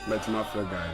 Let my friend guy.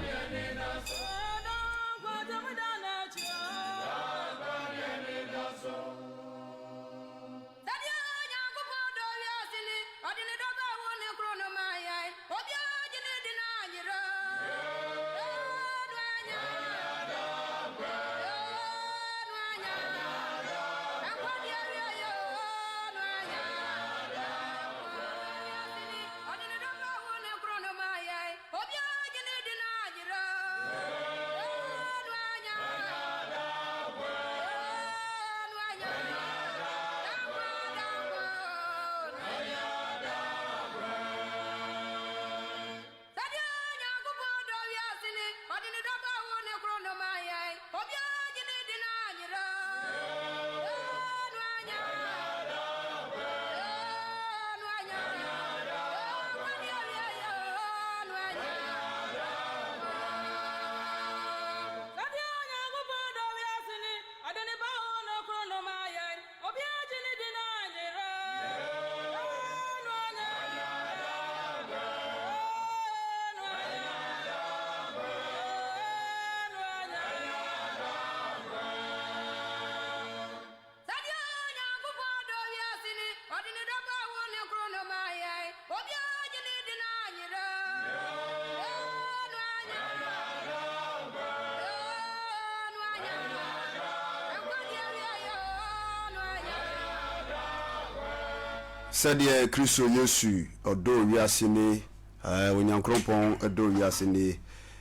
Said ye Kristo Yesu odo wiase ni onyankropon odo wiase ni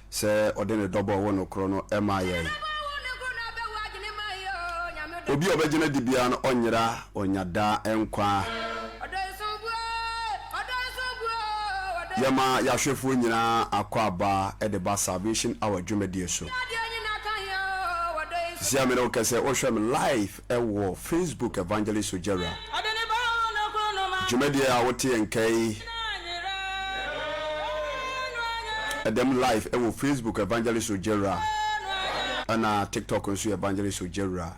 se odene dobo wono kro no emaye obi obegina dibia no onyira onyada enkwa yama yahwefu nyina akwaba e de ba salvation our dwumadie so sia me no kase o hwem live e wo Facebook evangelist Ojera Jumedia woti enkai Adam live ewo Facebook evangelist Ojera ana TikTok nso evangelist Ojera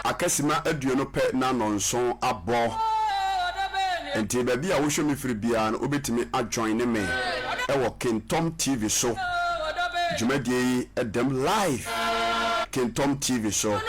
akasima aduono pe na nonson abo enti ba bia wo hwe me firi bia no obetimi adjoin ne me ewo Kintom TV so Jumedia Adam live Kintom TV so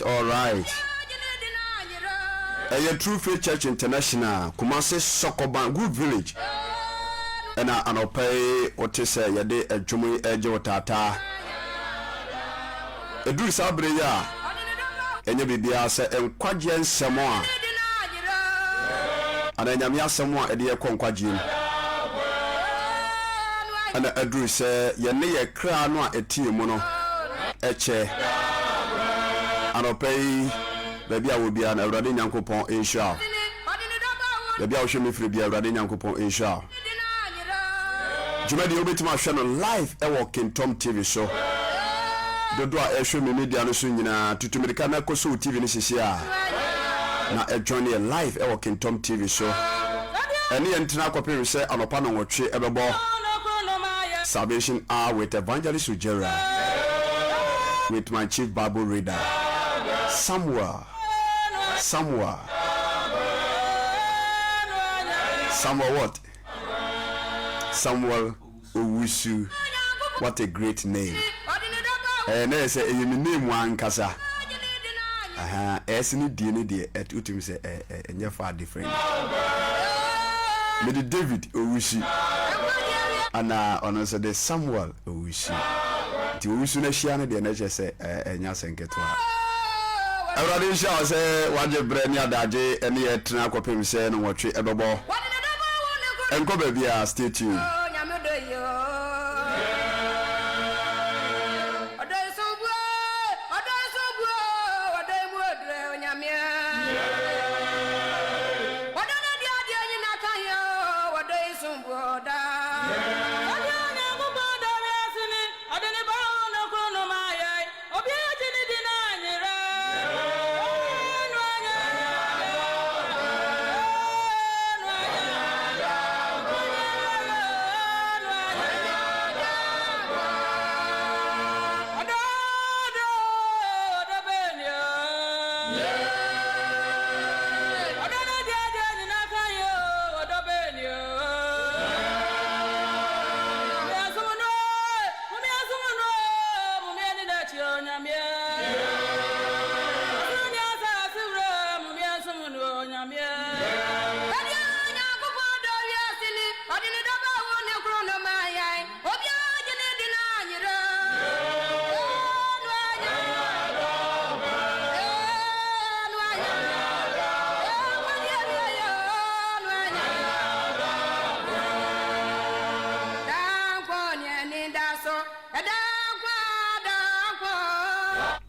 All right. A True Faith Church International, Kumasi Sokoban Good Village. And I'll pay what is a yade a jumi ejo tata. A do sabreya. And you be as a quadrant Samoa. And then Yamia Samoa a dear conquajin. And a do say, Yane a crown or a tea mono. Eche. Anopei baby will be an Awurade Nyankopɔn insha. Baby I show me free be Awurade Nyankopɔn insha. Jumadi obetima hwe no live e wo Kintom TV show. Dodo a show me media no so nyina tutumirika na koso TV ni sisi a. Na e join here live e wo Kintom TV show. Eni entina kopere se anopa no nwotwe ebebo. Salvation hour with Evangelist Ujera. With my chief Bible reader. Somewhere. What? Samuel Owusu. What a great name. And I say, you name one kasa. Esini dini di et utim say enye far different. Me the David Owusu. Ana ono say the Samuel Owusu. Ti Owusu na hia ne de na say enya senketo a. Awurade hia say waje bre ni adaje ene ye tena akopem say no wotwe ebebo. Enko baby a stay tuned.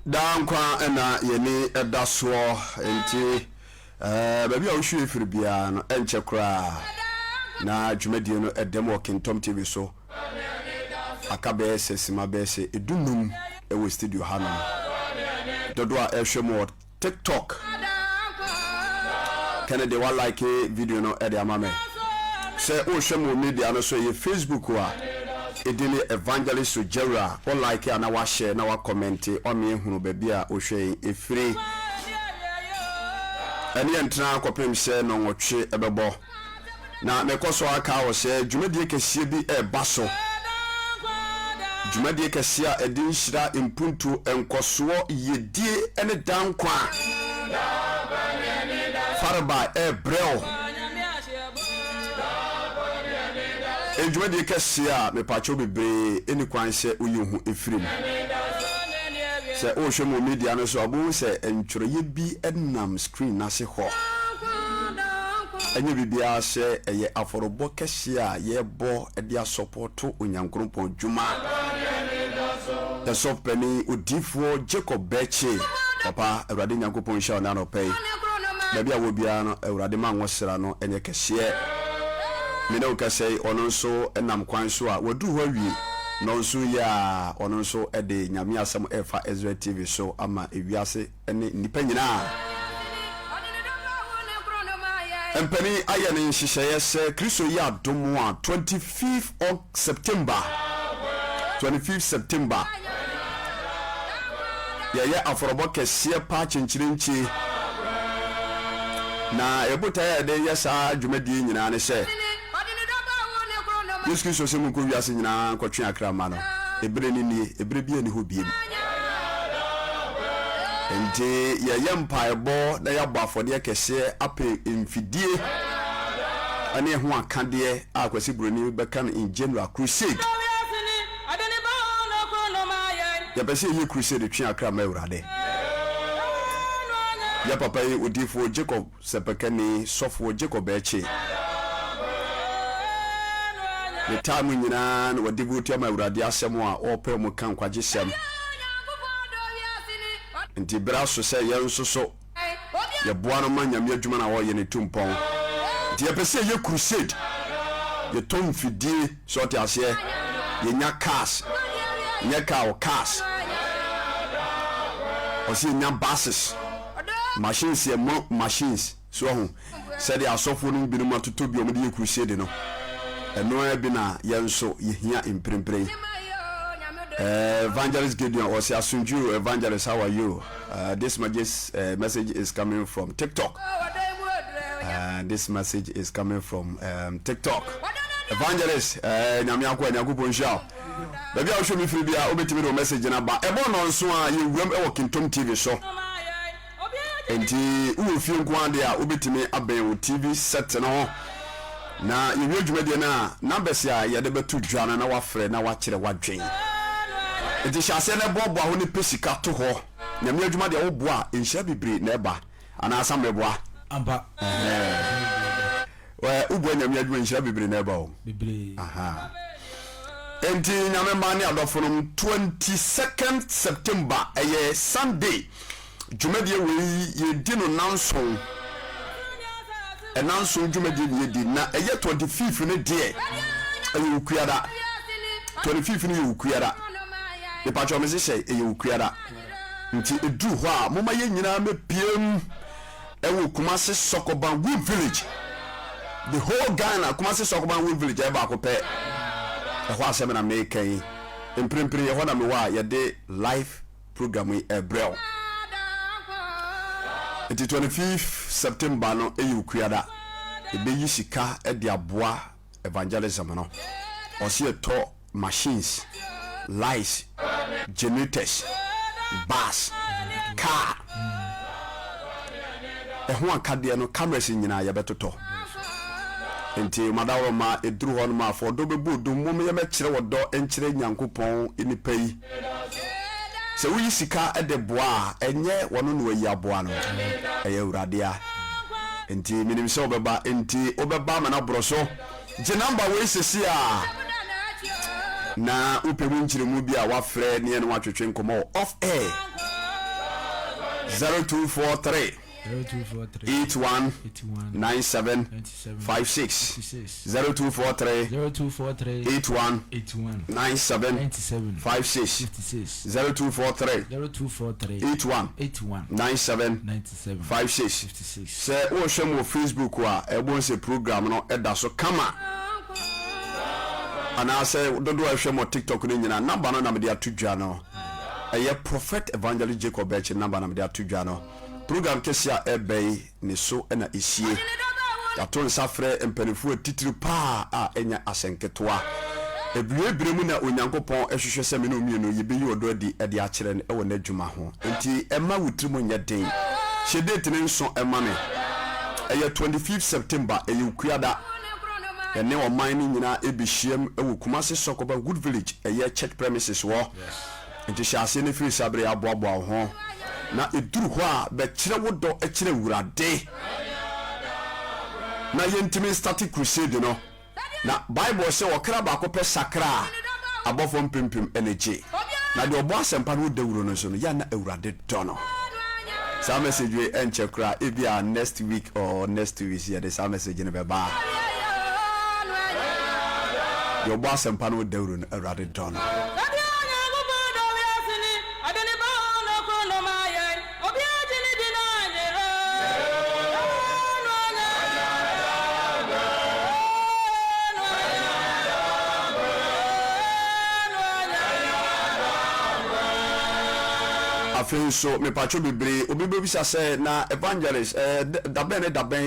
Dankwa ena yeni edaso enti baby a wohwe efiri bia no enche kra na dwumadie no edem wo Kintom TV so akabe sesima bese edunum ewo studio hanom dodo a ehwe mo TikTok Kennedy wa like video no ede amame se o hwe mo media no so ye Facebook wa edini Evangelist Ujera o like ana wa share na wa comment o me ehunu baby a o hwe efiri eni entra akopem se no nwotwe ebebo na mekoso aka wo se dwumadie kese bi baso dwumadie kese a edin hira impuntu enkoso yedie ene dankwa farba breo dwumadie kese a mepacho bebre eni kwan se oyehu efirim se o hwe mo media no so abu se entworoye bi enam screen na se ho enye bibia se eye aforobo kese a ye bo e dia support onyankronpon dwuma the sopeni odifo Jacob Beche papa Awurade nyankopon sha na no pay baby a wo bia no Awurade ma nwosera no enye kese me no kase ono so enam kwan so a wadu ho awie no so ya ono so ede nyame asem efa Ezra TV so ama ewiase ene nipa nyina empani aye ne nhihye se Kristo ya domo a 25th of September ya aforobo kese pa chenchirenchi na ebuta ya de yesa dwumadie nyina ne se Yesu Kristo se mu ko wiase nyina kwatwe akrama no ebre bi ani ho biem ente ye yempaebo na ya bafode kese ape mfidie ane ho akade akwasi broni beka no in general crusade ya pese ye crusade twe akrama Awurade ya papa yi odifo Jacob sepekani sofo Jacob Beche the time nyina na wadibuti ama Awurade asem a ope mu kan kwaje sem nti bra so sɛ yɛn nso so ye boa no ma nyame adwuma na wo ye ne tumpɔn nti ye pese ye crusade ye tom fidie so te ase ye nya cars nya car cars o si nya buses machines ye mo machines so ho sɛ de asofo no bi no matoto bi o mo de ye crusade no eno e bi na ye nso ye hia imprempre. Evangelist Gideon or Asunju, Evangelist, how are you? This message is coming from TikTok. This message is coming from TikTok. Evangelist, Nyamiako Nyakuponshao. Baby, I'll show me free beer, obey me message in about a bon on swan, you remember Kintom TV show. And you feel one day, obey me a TV set and all. Now, you will do na numbers ya, you're the two John and our friend, now watch it, what dream. It is a sene bobo a honi pesika to ho. Nyame adwuma de wo boa enhia bibre na eba. Ana asam boa. Ampa. Ubo nyame adwuma enhia bibre na eba o. Bibre. Aha. Enti nyame ma ne adofo no 22nd September eye Sunday. Dwumade we ye di no nanso. Nanso dwumade ye di na eye 25th ne de. Eye ukuada. 25th ne ukuada. The patch of say you create nti edu ho a moma ye nyina me piem ewo Kumasi Sokoban Wood Village. The whole Ghana Kumasi Sokoban Wood Village e ba ko pe e ho asem na me kan emprempre ye ho na me wa ye de live program e brel. It 25th September no e you create e be yisika e de aboa evangelism no o se to machines, lights, generators, bus, car. Who are no cameras in ya betoto. Until Madama a drew on my for double boot, do mummy met or door entering Yankupon in the pay. So we see car at the bois, and yet one way ya buano, a radia. Until Minim Soberba, until Oberbam and Abroso. Janamba ways to see na upewinchire mu bia wa frɛ ne ene wa twetwe nkomo off air 0243 81 97 56 0243 81 97 56 0243 81 97 56 sɛ wo hwɛ mo Facebook a ɛbon se program no ɛda so kama. And I say, don't do a show more TikTok in number no number 2 jano. A prophet evangelist Jacob Betch number number 2 jano. Program Kesia Ebay Niso and Isie. Yaton Safre and Penifu titru pa enya asenketwa. Ebue bremuna onyankopon ehwehwe semino mienu yibi yodo di edi akire ne ewo n'adwuma ho. Enti emma wutrimu nya den. She date ne nso emma me. 25th September eyukuada. And now mining in our ebishiem Kumasi Sokoban Wood Village, a year church premises war. And to shall see the free sabre aboabo home. Now it drew wha, but Chirawood do a chira day. Now yentime static crusade, you know. Now Bible say or crabako pe sakra above on pimpim energy. Now your boss and panu de uronoson, yana eurade dono. Some message we and chakra if you are next week or next 2 weeks here, there's some message in the bar. Your boss and pan with Deurun a rather done. I feel so me pacho bibre obi bisa say na evangelist daben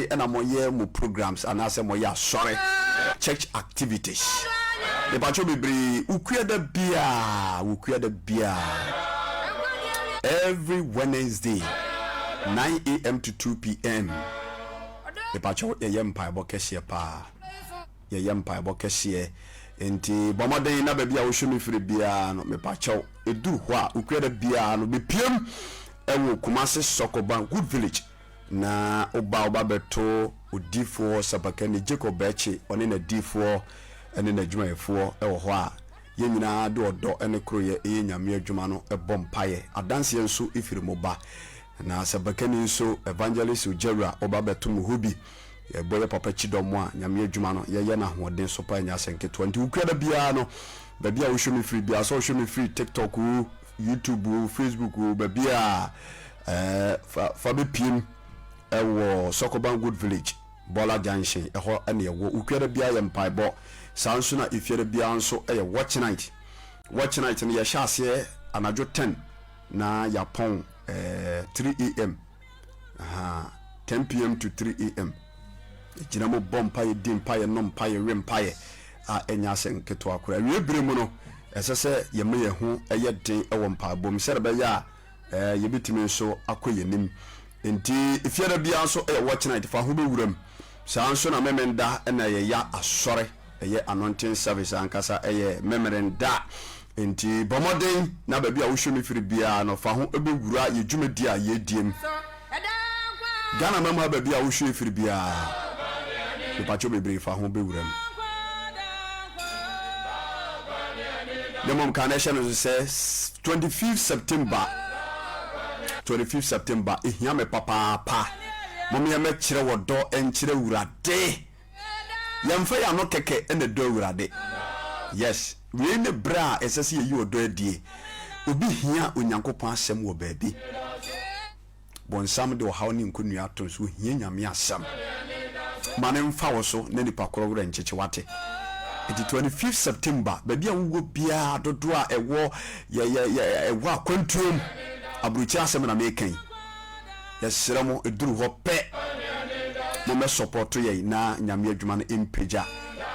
and amoye mu programs and ase moya sorry church activities. The pacho bibre ukuada bia every Wednesday 9 a.m. to 2 p.m. The pacho ye empire bokese pa ye empire bokese enti bomade na ba bia wo hwemi firi bia no me pacho edu ho a ukuada bia no be piem ewo Kumasi Sokoban Good Village na oba beto odifo Sabakani Jacob Bechi one na difo ene na dwumayefo ewo ho a ye nyina de odo ene kroye nyame adwuma no ebɔ mpaye adanse nso ifiri mo ba na sabakani nso evangelist Ojera oba betum hobi boye papa chidomo a nyame adwuma no ye na hoden so pa nya senke 20 ukada bia no babia wo show me free bia so show me free TikTok, YouTube, Facebook, babia fa be pim ewo Sokoban Good Village Bola Junction eho ene wo ukada bia ye mpaebo sanso na ifiere bia nso watch night ne ye hyase anajo 10 na yapon 3 am 10 pm to 3 am ejinamo bompa ye dimpa ye nompa ye rempa ye a enya senketo akora wie bremu no esese ye me ye ho eye den ewo mpa bom serebe ya ye bitimi so akoyenim enti ifiere bia nso watch night fa ho be wuram sanso na memenda na ye ya asore eye anointing service ankasa eye memrenda enti bomoden na ba bia wo hwemi firi bia no fa ho ebewura ye dwumadi a ye diem Ghana mama ba bia wo hwemi firi bia ipacho bebre fa ho bewuram demom kanation says 25th September ehia me papa mom ya me kire wodo enkire wurade yamfa ya no keke ene do wurade yes we ne bra esese yi odo adie obi hia onyankopon asem wo baabi bonsam de ohaw ni nkonu aton so hia nyame asem mane mfa wo so na nipa korowura ncheche wate it 25th September baabi a wo bia dodo a ewo ewo akwantuom abruchi asem na mekan yesremo eduru ho pe mo me support ye na nyame adwuma no impeja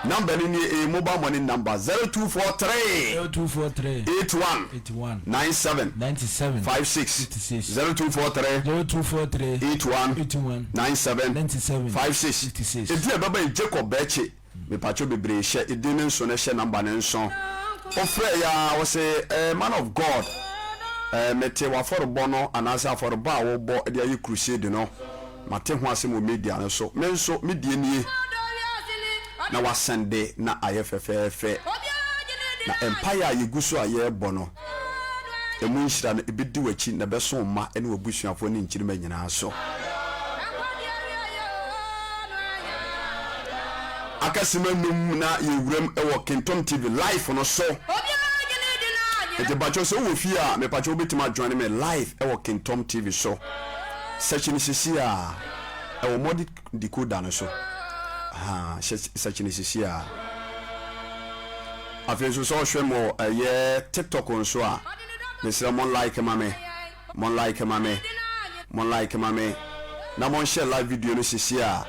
number ni mobile money number 0243 81 97 56 0243 81 97 56 edi baba Jacob Beche me pacho bebre hye edi ne nso ne hye number ne nso ofre ya wo say man of God mete wa forbo no anasa forbo a wo bo de ayi crusade no mate ho asem o media no so me nso medie nie na wasende na ayefefefe na empire yeguso ayebo no emu nhira na ebedi wachi na beso ma ene wabusuafo ne nkirima nyina so akasimanum na yewuram ewo Kentom TV live no so ete bacho so wo fia me pacho betima join me live ewo Kentom TV so searching sisia ewo modi decoder no so searching sisia afenso so hwemo ye TikTok on so a mesra mon like mame na mon share live video no sisia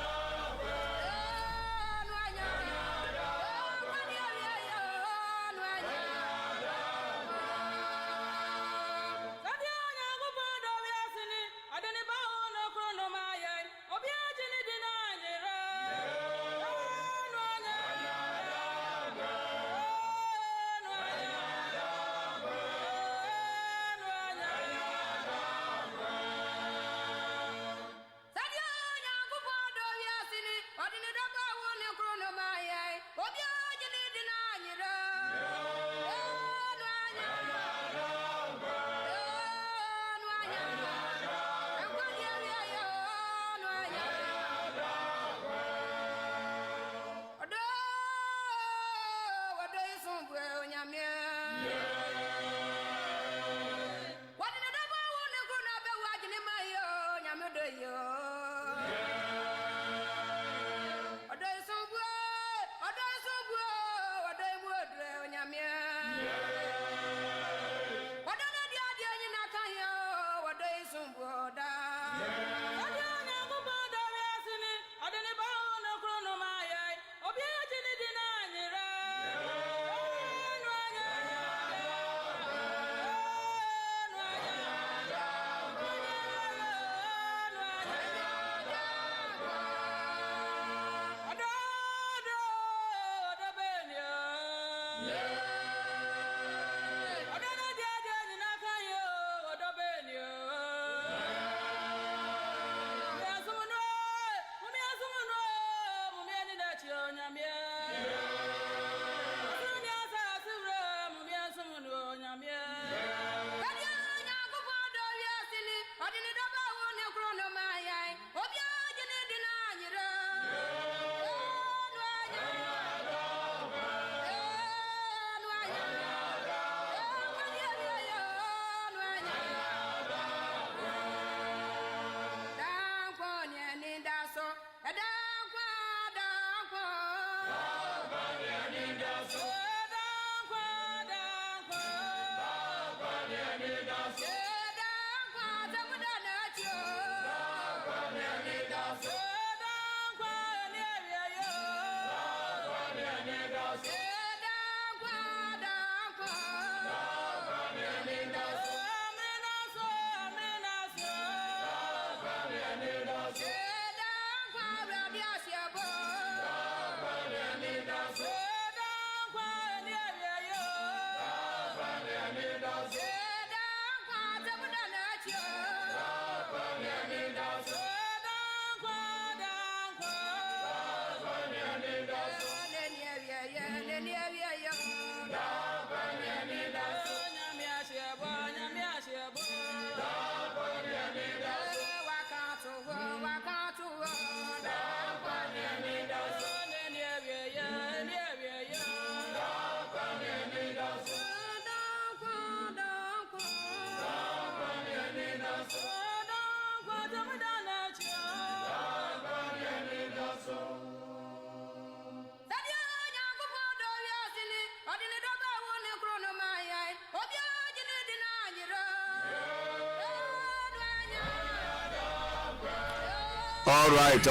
All right.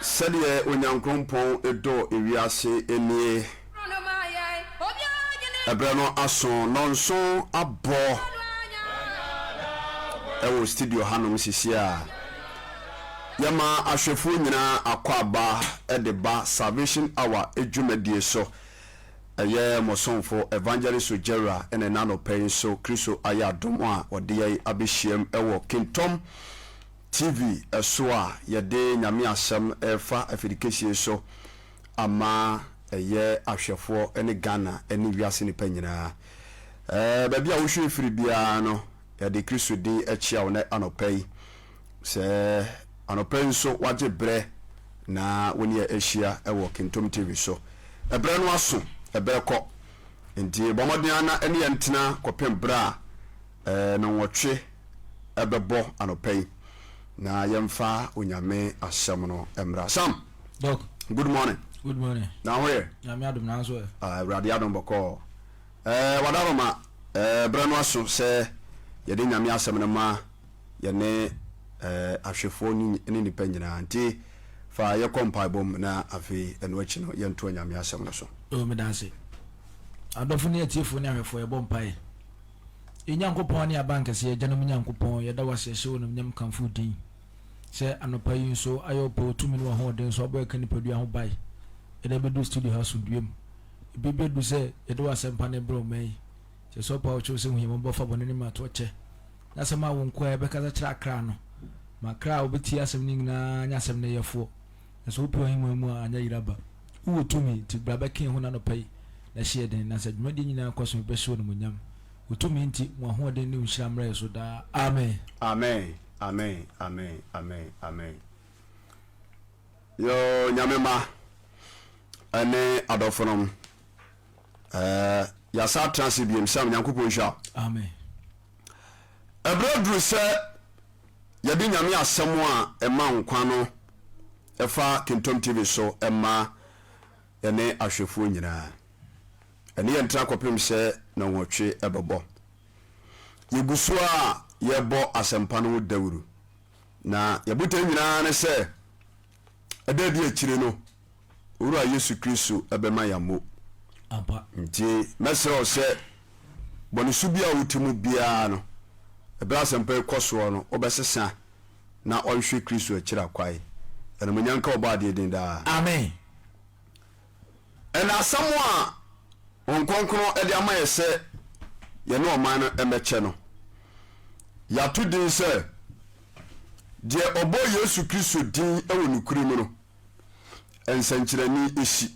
Sɛdeɛ onyankopɔn ɛdɔ ewiase enie ɛbrɛ no aso nɔnso abɔ ɛwɔ studio hanom sisi a yɛma ahwɛfoɔ nyinaa akɔ aba ɛde ba Salvation Hour edwumadie so ɛyɛ mosomfo evangelist Ojera ɛne nanopɛn so Kristo ayɛ adom a wɔde yɛ abɛhyiam ɛwɔ Kintom TV ɛso a yɛde nyame asɛm ɛfa afidikesie so ama ɛyɛ ahwɛfoɔ ɛne Ghana ɛne wiase nipa nyinaa baabi a wohwɛ firi biara no yɛde Kristo din ɛkyia wo ne anɔpɛyi sɛ anɔpɛyi nso wagye brɛ na wone yɛ ahyia ɛwɔ Kintom TV so ɛbrɛ no aso ɛbrɛ kɔ nti bɔmmɔden ana ɛne yɛntena kɔpem brɛ a no wɔtwe ɛbɛbɔ anɔpɛyi na yɛmfa onyame asɛm no emra Sam. Doc. Good morning. Good morning. Now where? Nyame adom na so. Awurade adom bɔkɔ. Wadaroma brɛ no aso sɛ yɛde nyame asɛm no ma yɛne ahwɛfoɔ ne nipa nyinaa nti fa yɛkɔ mpaebom na afei ɛno akyi no yɛnto nyame asɛm no so. Me danse. Adɔfo ne atiefo ne ahwɛfoɔ yɛbɔ mpae. Nyankopɔn ne abankɛse yɛgyanom Nyankopɔn yɛda wase hyew no nyam kamfo din sɛ anopa yi nso ayɔ pɔ tumi no ho den so abɔ ka nipadua ho bai yɛda bɛdu studio house duam bɛbɛdu sɛ yɛda wase mpa ne bro mai sɛ so pa ɔkyerɛ sɛ hu yɛmɔ bɔfa bɔne ne ma to kyɛ na sɛ ma wo nkoa yɛbɛkasa kyerɛ akra no ma kra wobɛtie asɛm ne nyinaa nya asɛm ne yɛfoɔ na sɛ wopɛ ɔhema mu a anya yiraba wo tumi ti bra bɛka ho na anopa yi na hyɛ den na sɛ dwumadi nyinaa kɔ so bɛhyew no munyam utumi nti mo ahoɔden ne nhyira mmra so da amen yo nyame ma ane adɔfonom yasa transi biem sam Nyankopɔn hwa amen ɛbrɛ duru sɛ yɛde nyame asɛm a ɛma nkwa no ɛfa Kintom TV so ɛma ɛne ahwɛfoɔ nyinaa ɛne yɛntra kɔpem sɛ na wɔtwe ɛbɛbɔ yɛguso a yɛbɔ asɛmpa no dawuru na yɛbuta nyinaa ne sɛ ɛda di akyire no owura Yesu Kristo ɛbɛma yammo ampa nti mɛsrɛ sɛ bɔne so bia wotimu biara no ɛbɛra asɛmpa kɔ soɔ no wobɛsesa na ɔnhwɛ Kristo akyira kwae ɛna munyanka ɔbɔ adeɛ den daa amen ɛna asɛm a onkonkron ɛde ama yɛ sɛ yɛne ɔman no ɛmɛkyɛ no yɛato din sɛ deɛ ɔbɔ Yesu Kristo din ɛwɔ nokuri mu no nsɛnkyerɛnee ɛsi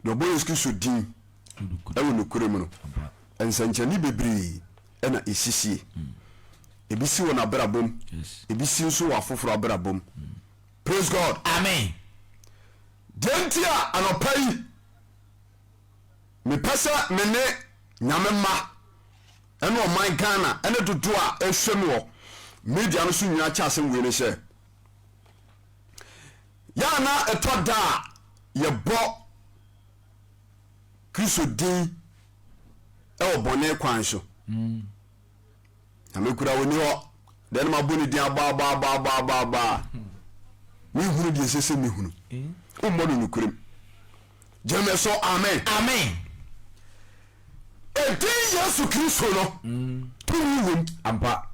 deɛ ɔbɔ Yesu Kristo din ɛwɔ nokuri mu no nsɛnkyerɛnee bebree ɛna ɛsisie ebi si wɔ n'abrabom ebi si nso wɔ afoforo abrabom praise God amen deɛ nti a anɔpa yi mepɛ sɛ me ne nyame mma ɛne ɔman Ghana ɛne dodo a ɛhwɛ me wɔ media no so nyina kyɛ asɛm wei ne sɛ yɛana ɛtɔ da a yɛbɔ Kristo din ɛwɔ bɔne kwan so na mekura wɔni hɔ dɛ ne mabɔ ne din abaabaabaabaabaa mehunu deɛ ɛsɛ sɛ mehunu wommɔ no nokorɛm gyeme so amen amen ɛdin Yesu Kristo no tumi wom ampa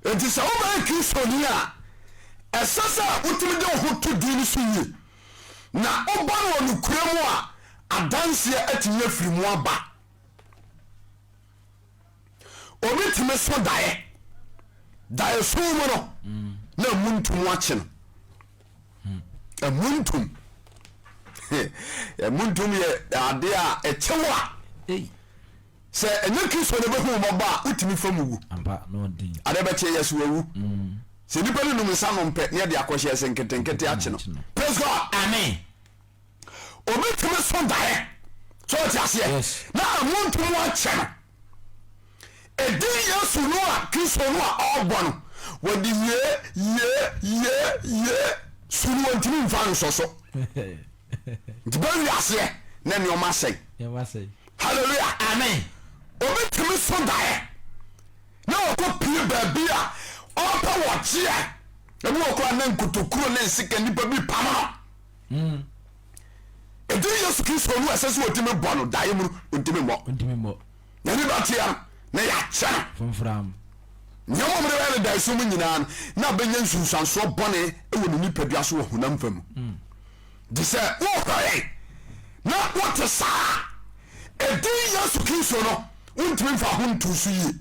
enti sɛ wobɛyɛ Kristoni a ɛsɛ sɛ wotumi de wo ho to din no so yie na wobɔ no wɔ nokura mu a adanseɛ atumi afiri mu aba obi tumi so daeɛ so mu no na amuntum akye no amuntum amuntum yɛ ade a ɛkyɛw a sɛ ɛnyɛ Kristo no bɛhu mɔba a wotumi fa mu wu ade bɛkyɛ yɛ so wawu sɛ nipa no num nsa no mpɛ ne yɛde akɔhyɛ sɛ nketenkete akye no praise God amen obi tumi so daeɛ so ɔte aseɛ na amuntum akyɛ no ɛdin Yesu no a Kristo no a ɔbɔ no wɔde ye sunu wɔntimi mfa nsɔ so nti bɛ wiaseɛ na nneɔma sɛe yɛma sɛe hallelujah amen obi tumi so daeɛ na ɔkɔ pie baabi a ɔpɛ wɔkye a ɛmu ɔkɔ na nkotokuro ne nsika nipa bi pam no ɛdi Yesu Kristo no ɛsɛ sɛ wɔtumi bɔ no daeɛ mu ɔntumi mmɔ na nipa tea na yɛakyɛ no fomfram nyɛma mmerɛ bɛyɛ ne daeɛ so mu nyinaa na bɛnya nsunsuansoɔ bɔne ɛwɔ ne nipadua so wɔ honam fa mu de sɛ wohɔɛ na wote saa ɛdi Yesu Kristo no wontumi mfa ho nto so yie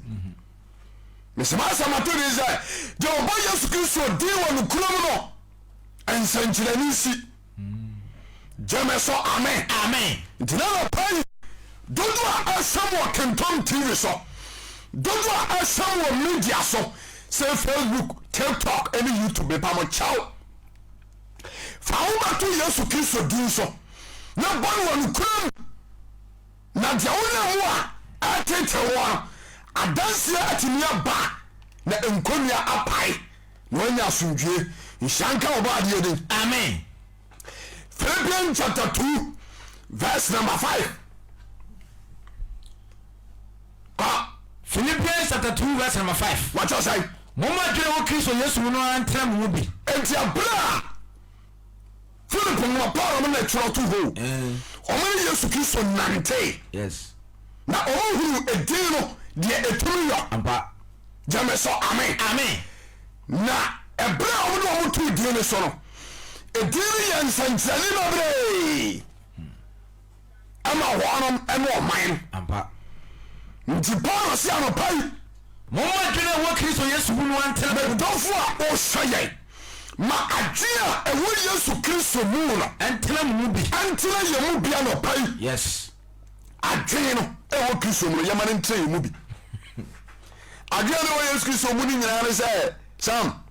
mesɛma asɛmato de sɛ deɛ ɔbɔ Yesu Kristo din wɔ no kurom no nsɛnkyerɛnee si gyeme so amen nti na nɔpai dodo a ɛsɛm wɔ Kentom TV so dodo a ɛsɛm wɔ media so sɛ Facebook, TikTok ɛne YouTube bepa mo kyɛw fa wobato Yesu Kristo din so na bɔne wɔ no kurom na deɛ wona mu a atete wɔ adanseɛ atumi aba na nkonnua apae na wanya asomdwie nhyɛnka wɔ baadeɛ din amen. Philippians chapter 2 verse number 5 Philippians chapter 2 verse number 5 what you say moma dwene wo Kristo Yesu no antra mu bi enti abra Philip mo Paul mo na tro to ho o Yesu Kristo nante yes na o hu edin no de eturu yo ampa jame so amen na ebra o no mo tu din so no edin yɛ nsɛnkyerɛnee no bre ama wɔnom ɛne ɔman ampa nti Paul sɛ anopai moma dwene wo Kristo Yesu no antra medɔfo a ɔhwɛ yɛn ma adwe a ɛwɔ Yesu Kristo mu no antra mu bi antena yɛ mu bi anopai yes adwe no ɛwɔ Kristo mu yɛma no ntra yɛ mu bi adwe no ɛwɔ Yesu Kristo mu no nyinaa ne sɛ sam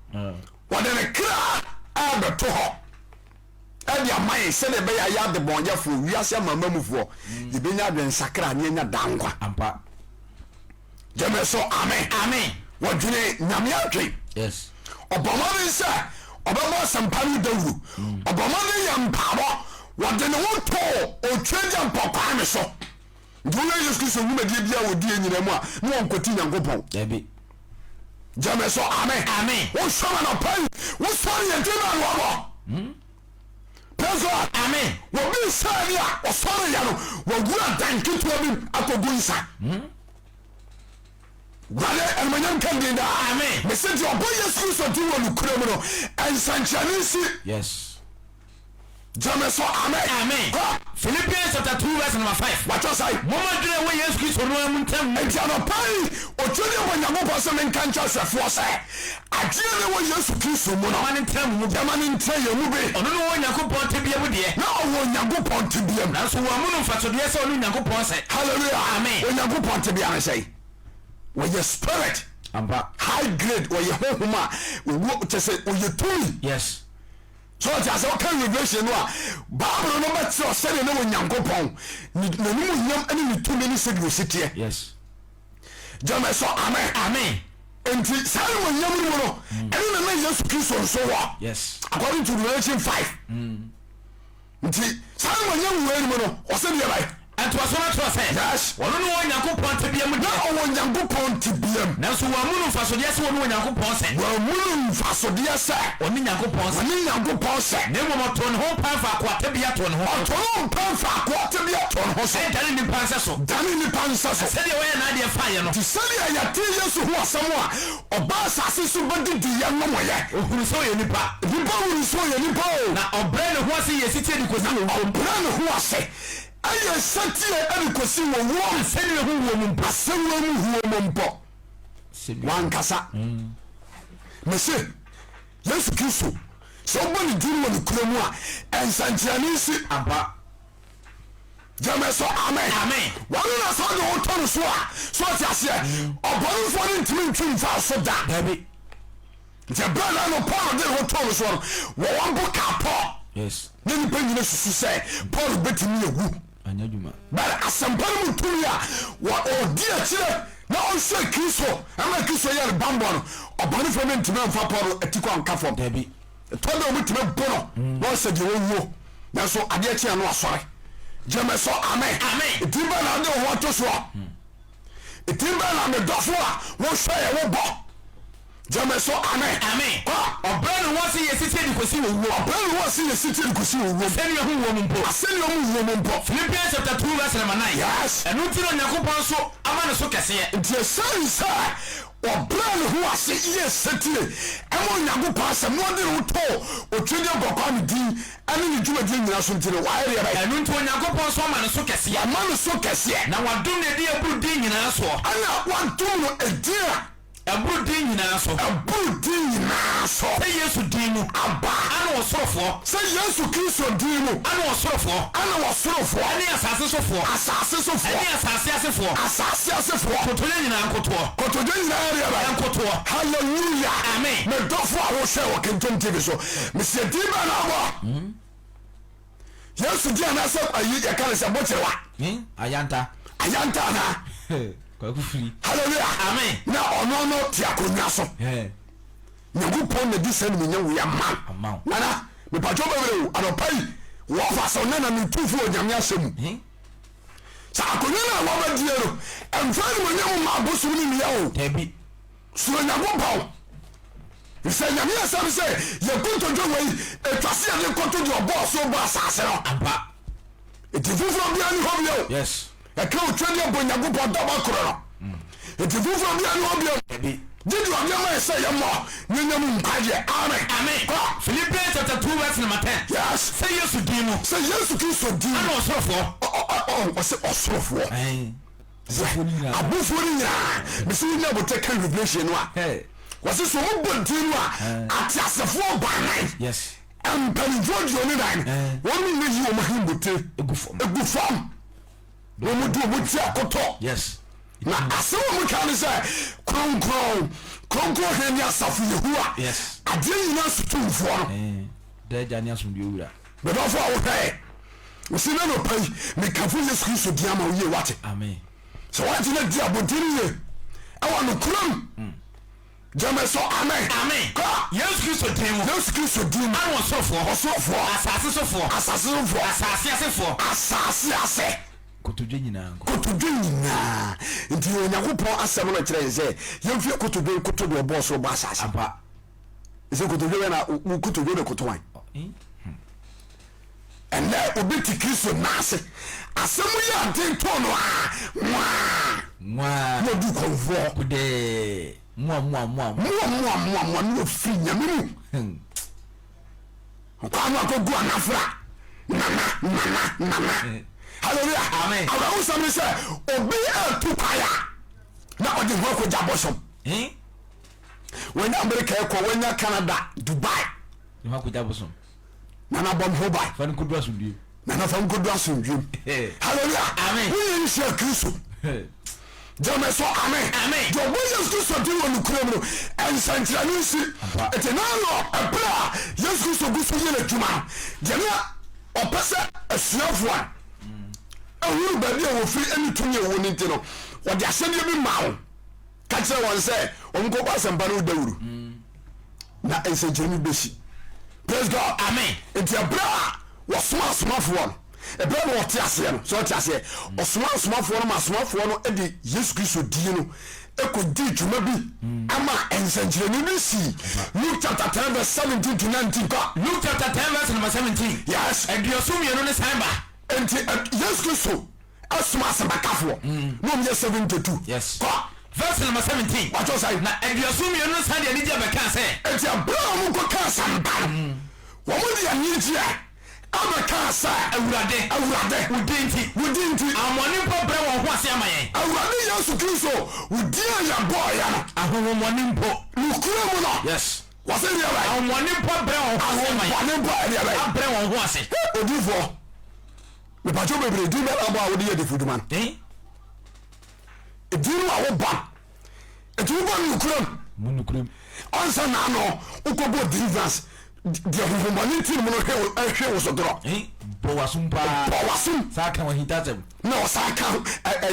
wɔde ne kra abɛto hɔ ɛde amaye sɛde bɛyɛ ayɛ ade bɔnyɛfo wiase amama mufoɔ yɛbɛnya adwensakra ne anya dankwa ampa gyeme so amen wɔdwene nyame adwe yes ɔbɔma ne sɛ ɔbɛbɔ asɛmpa no dawuro ɔbɔma ne yɛ mpabɔ wɔde ne wo too ɔtwa gya mpɔkwaa me so nti woyɛ Yesu Kristo nwumadie bia wɔdie nyina mu a ne wɔnkɔti Nyankopɔn dabi gyeme so amen wosɔma no pai wosɔre yɛnte no anoɔbɔ praise God amen wɔbi nsane a ɔsɔre yɛ no wɔwura danketewa bi akɔgu nsa wale ɛnumanyam kandi daa amen mesi nti ɔbɔ Yesu Kristo ti wɔ nukura mu no nsɛnkyerɛnee si yes gyame so amen Philippians chapter 2 verse number 5 watɔ sai moma dwene wo Yesu Kristo no antam enti anɔpai ɔtwene wɔ Nyankopɔn sɛ menka nkyɛ hwɛfoɔ sɛ adeɛ ne wɔ Yesu Kristo mu no ma ne ntam mu gyama ne ntra yɛ mu bi ɔno ne wɔ Nyankopɔn tebea mu deɛ na ɔwɔ Nyankopɔn tebea mu nanso wɔ mu no mfasodeɛ sɛ ɔno Nyankopɔn sɛ hallelujah amen Onyankopɔn tebea ne sɛ wɔyɛ spirit ampa high grade wɔyɛ honhom a wɔwɔ kyɛ sɛ wɔyɛ tumi yes so ɔte asɛ wɔka revelation no a Bible no bɛkyerɛ sɛdeɛ ne wɔ Nyankopɔn n'anim nyam ne ne tumi ne sɛdeɛ ɔsiteɛ yes gyama so amen enti saa ne wɔ nyam no mu no ɛne na na Yesu Kristo nso wɔ yes according to Revelation 5 nti saa ne wɔ nyam wɔ mu no ɔsɛ deɛ bai ɛntoaso no toɔ sɛ yes ɔno ne wɔ Nyankopɔn tebea mu na deɛ ɔwɔ Nyankopɔn tebea mu nanso wɔ mu no mfasodeɛ sɛ ɔno wɔ Nyankopɔn sɛ wɔamu no mfasodeɛ sɛ ɔne Nyankopɔn sɛ ɔne Nyankopɔn sɛ na mmom ɔtoo ne ho pan faako a tebea too ne ho ɔtɔ no mpa mfaako tebea tɔ ne ho so ɛdane nipa nsɛ so dane nipa nsa so sɛdeɛ wɔyɛ n'adeɛ faeɛ no nti sɛdeɛ yɛte Yesu ho asɛm a ɔba asase so bɛdidi yɛ nomɔyɛ ɔhunu sɛ ɔyɛ nipa nipa wuru so yɛ nipa o na ɔbrɛ ne ho ase yɛ sitie de kosi wɔ wom ɔbrɛ ne ho ase ɛyɛ satie ɛde kosi wɔ wɔm sɛdeɛ ho wɔ mu mpa asɛm mu huo mu mpɔ wankasa mese Yesu Kristo sɛ wobɔ ne din wɔ ne kura mu a nsɛnkyerɛnee si ampa gyeme so amen wɔne na sɛ ɔde wotɔ no so a so ɔte aseɛ ɔbɔnefoɔ no ntimi ntwi mfa so da dabi nti ɛberɛ na no Paul de ne ho tɔ no so no wɔwɔ mpo ka Paul yes na nipa nyina susu sɛ Paul bɛtumi awu anya dwuma but asɛmpa no mu tumi a ɔdi akyirɛ na ɔnhwɛ Kristo ɛma Kristo yɛ ne bambɔ no ɔbɔnefoɔ no ntimi amfa Paul ati kɔ anka fam dabi ɛtɔ dɛ ɔmutumi bɔ no na ɔsɛ deɛ wɔwuo nanso adeɛ kyeɛ no asɔre gyeme so amen ɛti bɛ na ade wo ho ato soɔ Itimba na me dofo a wo hwe ye wo bo. Jame so amen. Amen. Obran wo se yesiti di kosi wo wo. Obran wo se yesiti di kosi wo wo. Seni hu wo mpo. Seni hu wo mpo. Philippians chapter 2 verse 9. Yes. Enu tiro Yakobon so ama ne so kese. Nti sense obran hu ase yesiti emo Yakobon ase mo de uto otwede bokwa ne din ane ne dwuma din nyina so ntire wa ere ba. Enu tiro Yakobon so ama ne so kese. Ama ne so kese. Na wadom ne di abru din nyina so. Ana wadom no edia abru din nyina so. Abru din nyina so. Say Yesu din mu aba. Ana osorofo. Say Yesu Kristo din mu. Ana osorofo. Ana osorofo. Ani asase sofo. Asase sofo. Ani asase asefo. Asase asefo. Kotoje nyina nkoto. Kotoje nyina area ba nkoto. Hallelujah. Amen. Me dofo a wo hwe wo kentom TV so. Me se din ba na bo. Yesu din na se ayi ya kan se bochewa. Ayanta. Ayanta na. Kwa kufiri. Hallelujah. Amen. Na ono no ti akonya so. Nyagopon na di se ni nya wo ya man. Nana me pajo bebre wo anopai wo fa so na me tufu onyame asem. Sa akonya na wo ba diero. Emfa ni mo nya mo ma bosu ni mi ya o. Tebi. So nyagopon. Se nyame asem se ye kunto jo wei etwase ade konto de obo so ba asase no. Aba. Etifufu bia ni ho bia. Yes. Eka otwani abo nyagopon da ba koro no. Etifufu bia ni ho bia. Tebi. Did you have say your mom? Amen. Amen. Philippians chapter 2 verse 10. Yes. Say yes to Dimo. Say yes to Kristo Dimo. I know so for. Oh, what's it also for? Abu Furia. Miss you never take revelation. Was it so good Dimo? At Yasafo by yes. And Penny George on the line. One minute you are him with a good form. When we do with your yes. Na aso mo kan say kronkron he nya safu yehua yes ade nyina sutumfo no da jani aso bi owura me do fo wo pay wo si na no pay me kafu Yesu Kristo dia ma wo ye wate amen so what na dia bodiri ye awa no kuram jame so amen amen Yesu Kristo din mu awo sofo asase sofo asase ase kotoje nyina nti Onyankopon asem no kire nse yemfie kotobe boss ro ba asase apa ise kotoje na kotoje de kotowan ene obi ti Kristo nase asem ya den to no no du konfo kude no fi nyamenu kwa ma ko gu anafra nana hallelujah amen abawo samle se obi atupaya na odi ho ko jabosom when America ko when Canada Dubai ni ha ko jabosom na bom ho bai fan ko do asundie na fan ko do asundie hallelujah amen we share Kristo jame so amen jo bo Yesu Kristo di wonu kremro Nsɛnkyerɛnee si etenalo ebra Yesu Kristo gusu yele djuma jame opese asuafo a awuru ba bia wo firi ani tumi wo ni nti no wo de asɛde bi mawo ka kire won sɛ on ko ba sɛmpa no dawuru na Nsɛnkyerɛnee besi praise God amen enti abra wo soma no ebra no wote ase no so wote ase o soma no ma somafo no e de Yesu Kristo di no e ko di dwuma bi ama Nsɛnkyerɛnee bi si Luke chapter 10 verse 17 to 19 Luke chapter 10 verse number 17 yes aduasum yeno ne sanba enti Yesu Kristo asuma sabakafo no me 72 yes verse number 17 what you say na aduasum yeno ne sanba ni dia beka se enti Abraham ko ka samba wo mo dia ni dia abeka sa awurade wudinti amoni mpo bre wo ho ase amaye awurade Yesu Kristo wudia ya boy ya ahomoni mpo lukura mu no yes wase dia ba amoni mpo bre wo ho ase amaye amoni mpo dia ba abre wo ho ase odifo me pa jo bebre di me abo a wo de fuduma edinu a wo ba etu ba nukuram onsa na no ukobo deliverance de hohomani tin mo no hwe wo so dro bowasum saka wa hitasem na o saka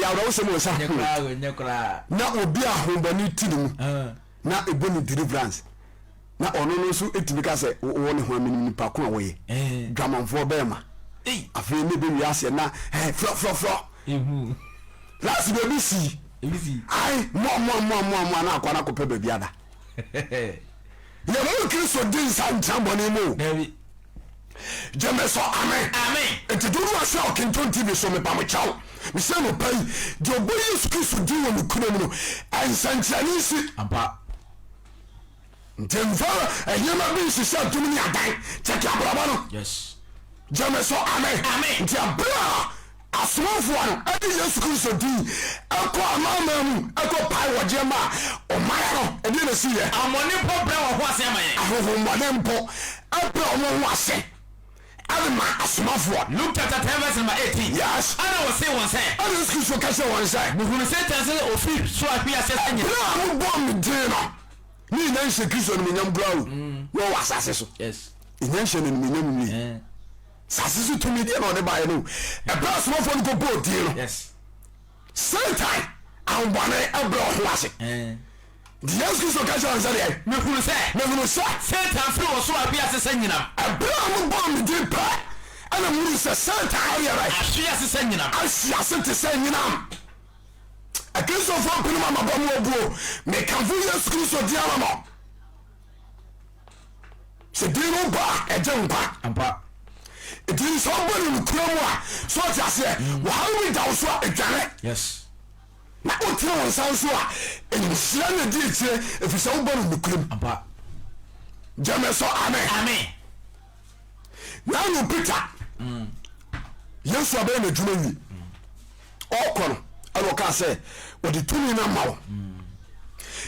ya wo se mo sa nyekra na obi a hohomani tin mu na eboni deliverance na ono no so etimi ka se wo ne ho amini pa ko a wo ye dwamanfo be ma afi ne be wiase na fro last baby si easy ai mo na akwana ko pe ba biada ye mo Kristo din san tambone mo David Jemeso amen enti do no ase o Kinton TV so me pa mo chaw me se no pai je obo Yesu Kristo din wo no kuna mu no Nsɛnkyerɛnee si ampa ntemfa enyema bi sisi atumi ni adan check abraba no yes Jemeso amen nti abra asomfo ano ade Yesu Kristo din akọ amama mu akọ pai wojema o maya no ede na siye amoni po bra wo ho ase amaye ahoho mbone mpo abra o mo ho ase alma asomfo Luke chapter 10 verse number 18 yes ana wo say won say ade Yesu Kristo ka se won say buhunu Satan say ofi so ahwe ase sanya bra mo bom din no ni na nse Kristo no nyam brawo no wasase so yes nyanhye no nyam ni sasisu tumi dia no de bae no e bra asomfo no ko bodi no yes Satan ambane abra ho ase Yesu Kristo ka sha nzare me hunu say Satan free wo so ahwe ase sanya Abraham bom di pa ana muri se Satan ariya bai ahwe ase sanya asia se te sanya a Kristo fo pinu mama bomo obuo me kanfu Yesu Kristo di amamo se di no ba eje npa ampa it somebody in Kromwa so just say how we down so adwane yes na o tire won san so a enhyia na di tire efisa wo bonu nukrum ampa Jemeso amen na no Peter Yesu abe na dwuma wi okono alo ka say o di tumi na mawo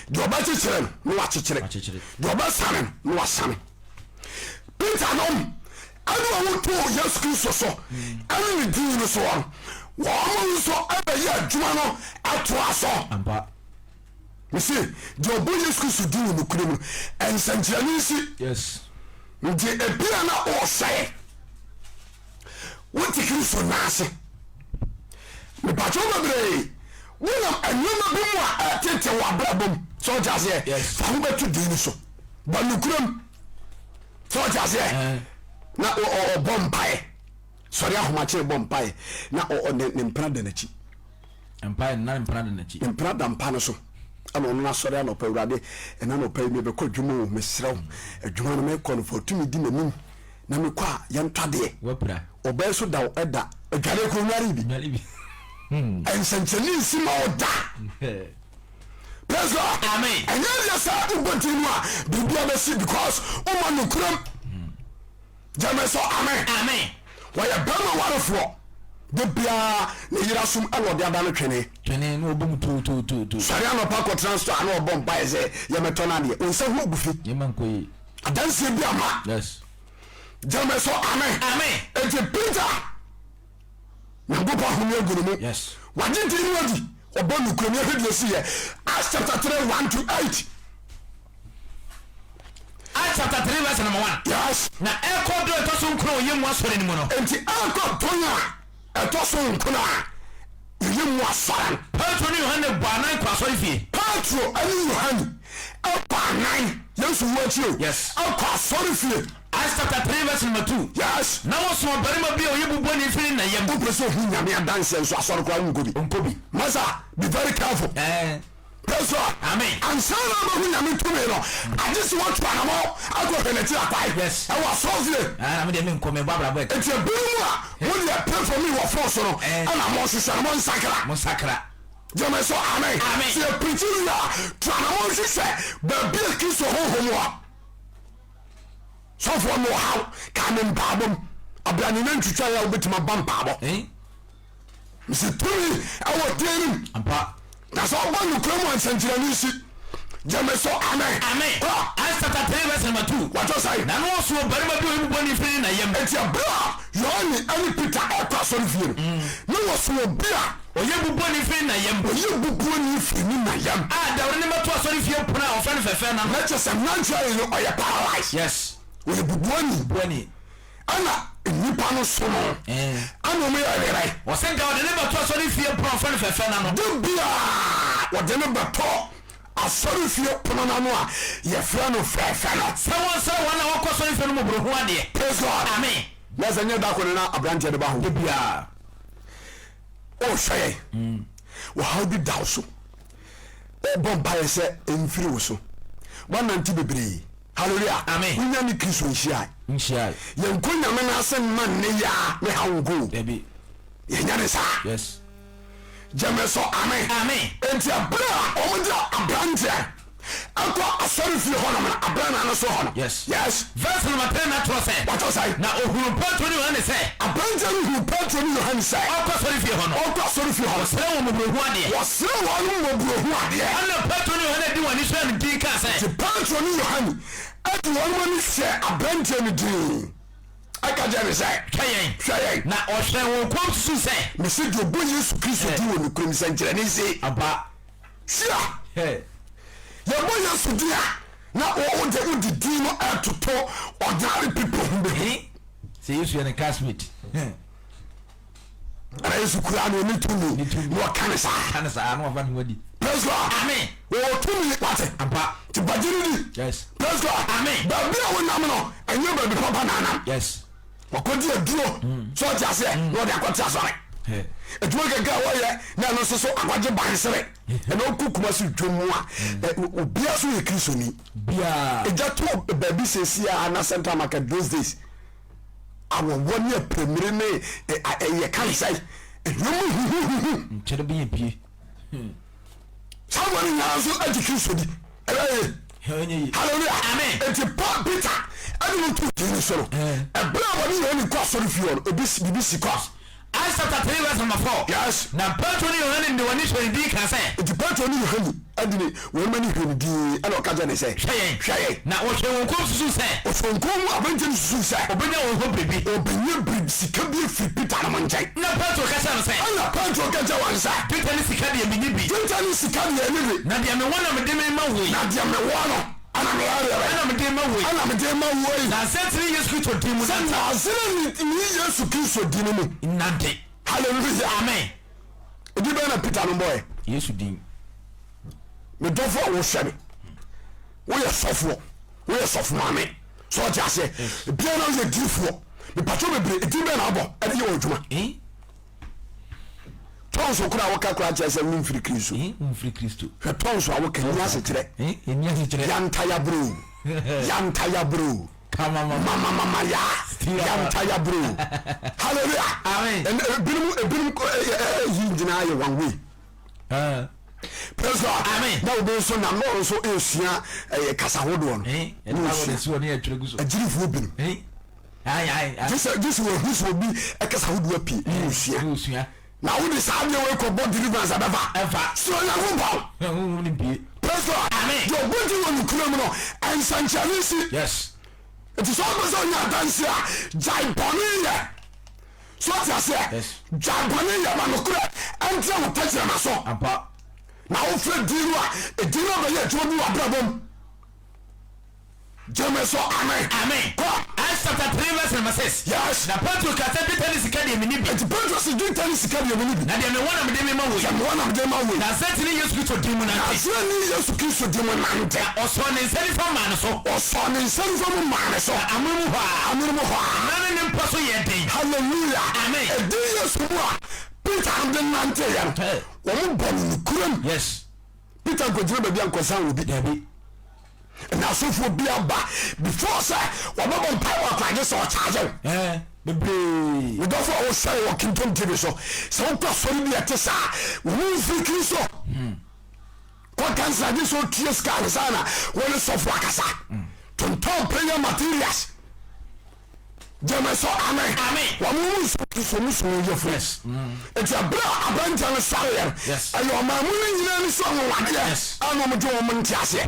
do ba chichire no wa chichire do ba sane no wa sane Peter no anu wo to Yesu Kristo so anu ni din no so wo mo so abaye adwuma no ato aso ampa we see the obo Yesu Kristo din no kure mu Nsɛnkyerɛnee si yes nti ebia na o say what Kristo na ase me bacho babre wona anwuma bi mu a tete wa brabom so just here fa ho betu din so ba no kuram so just here na o bompae sori ahoma kire bompae na o ne mpra da nachi empire na mpra da nachi mpra da mpa no so ana ono na sori ana pa urade na no pa mi be ko dwuma me srew adwuma no me ko no fotumi di nanim na me kwa ya ntade wapra obai so da eda adwale ko nware bi Nsɛnkyerɛnee si ma oda praise God amen enya dia sa ubotinu a bibia be si because o ma no kuram Jemeso amen waya bama warfo de bia ne yira sum alode adane twene no obum tu sari ano pa ko transfer ano obom ba eze ye metona de onse ho gufi ye man koyi adanse bia ma yes Jemeso amen ete Peter na bopa hono agurumu yes wajenti ni wadi obonu kromi ahedie si ye Acts chapter 3 1 to 8 Acts chapter 3 verse number 1 yes na ekodo etoso nkro yemu asore ni mu no enti akotonya etoso nkuna yemu asore Petro ni Yohane Bwana kwa asore fie Petro ani Yohane Bwana Yesu wachio yes akwa asore fie Acts chapter 3 verse number 2 yes na woso barima bi oyebubo ni firi na yem opreso hu nyame adanse nso asore kwa nkobi masa be very careful praise God amen ansana ba hu nyame tumi no agisi what panamo akọ peneti akwai yes e wa sofie na me de me nkome babra bo eti ebimu a wo dey pray for me wa force no ana mo sisa mo sakra Jemeso amen se preaching ya tranamo sise ba bi Kristo hohomo a so for no how kan mbabom abrani na ntwitwa ya obetima bampabo mse tumi awo denim ampa na so ba no kromo Nsɛnkyerɛnee si Jemeso amen Acts chapter 3 verse number 2 what you say na no so barima bi oyebubo ni firi na yem eti abra Yohane ani Peter akwa so fie no wo so bia oyebubo ni firi na yem oyebubo ni firi na yem dawre ni mato asore fie pona o fen fefe na na just am not trying to oya paralyze yes oyebubo ni ana nipa no so no ana me yare o se dawre ni mato asore fie pona o fen fefe na no do bia wo de ne bato asore fie pona na no a ye fra no fefe no se won na wo asore fie no mo bro ho ade praise God amen na zanya da ko na abrante de ba ho de bia o hwe wo how bi daw so bomba say emfiri wo so wananti bebre hallelujah amen unya ni Kristo nhia yenkonya me na asen man ne ya me hango baby yenya ne sa yes jameso amen enti abra omodia abrante akọ asọrọ fi hono na abra na so hono yes verse number 10 na to say what say na ohuru Petro ni Yohane say abrante ni ohuru Petro ni Yohane say akọ asọrọ fi hono sere wo mobrohu ade wasere wo mobrohu ade ana Petro ni Yohane di wani so ni di ka say Petro ni Yohane ati won mani se abrante ni di aka jare say hweyen na ohwe wo kom su say me se do bo Yesu Kristo di wo Nokorɛm Nsɛnkyerɛnee se aba sia ya bo Yesu dia na o de udidi no atoto ordinary people hu be say Yesu yana classmate ara Yesu kura no ni tumi no kanisa no van wadi praise God amen o tumi wate aba ti bajiri yes praise God amen ba bi a wonam no enye ba bi papa nana yes wakodi aduro so ja se no de akwati asore etumo keke woye na no so akwaje bansere e no kukuma so dwomu a obia so ye Kristo ni bia eja to baby sesi a na Central Market those days awo woni a premier ne ye kan sai enum chere bi pie someone na so aji Kristo di hallelujah amen enti Peter anu to tin so e bra woni ni kwa so fio obi si kwa Acts chapter 3 verse number 4 yes na Petro ni Yohane ndi wani so ndi ka say enti Petro ni Yohane adini won mani hwedi ana okaja ne say hweye na wo hwe won kom susu say o so nkom abanje susu say obenya wo ho bebi obenya bi sika bi fi Peter na manjai na Petro ka say no say ana Petro ka ja wansa Peter ni sika de bi ni bi Peter ni sika de ni bi na de me wona me de me ma wo na de me wono ana me de ma wo na setri Yesu Kristo di mu na na asere ni Yesu Kristo di mu nante hallelujah amen odi be na Peter no boy Yesu din me dofo wo hwe me wo ye sofo mame so ja se bia na ye difo me pato bebre edi be na abo ade ye odwuma tonso kura wo kakura che se wo mfiri Kristo mfiri Kristo he tonso awo kan ya se kire yanta ya bro kama mama ya yanta ya bro hallelujah amen ebinim yinjina ye one way praise God amen na obo so na no so esua kasa hodo no no so ne atwere so agirifo binim ai this will be kasa hodo api esua na wo de sa de we ko body deliverance abafa efa so na go ba ni bi praise God amen yo body won Nokorɛm no Nsɛnkyerɛnee yes it is almost on your dance jai boniya so ti ase jai boniya ma Nokorɛm antia mo tachira na so apa na wo fre diru a edinu ba ye tuo bi wa brabom jameso amen Acts chapter 3 verse number 6 yes na Petro ka say Peter ni sika de mini bi et Petro si din tani sika de mini bi na de me wona me de me ma wo na setri Yesu Kristo di mu na asira ni Yesu Kristo di mu na nte oso ne nsani fa ma no so mu ma ne so amuru ho na ne mposo ye den hallelujah amen edi Yesu mu a Peter and nante ya wo mu bom Nokorɛm yes Peter go jira ba ankosan obi dabi na sofo bi aba before say wababa power kwaje so charge bebre we don't for say wo Kingdom TV so wo sori bi atesa wo fi Kristo ko kansa di so ties kan sana wo le sofo akasa tonton prayer materials jameso amen wa mu so ye fresh it's a bra abanja no sare ayo ma mu ni nyina ni so wade ano mo jo mo ntiase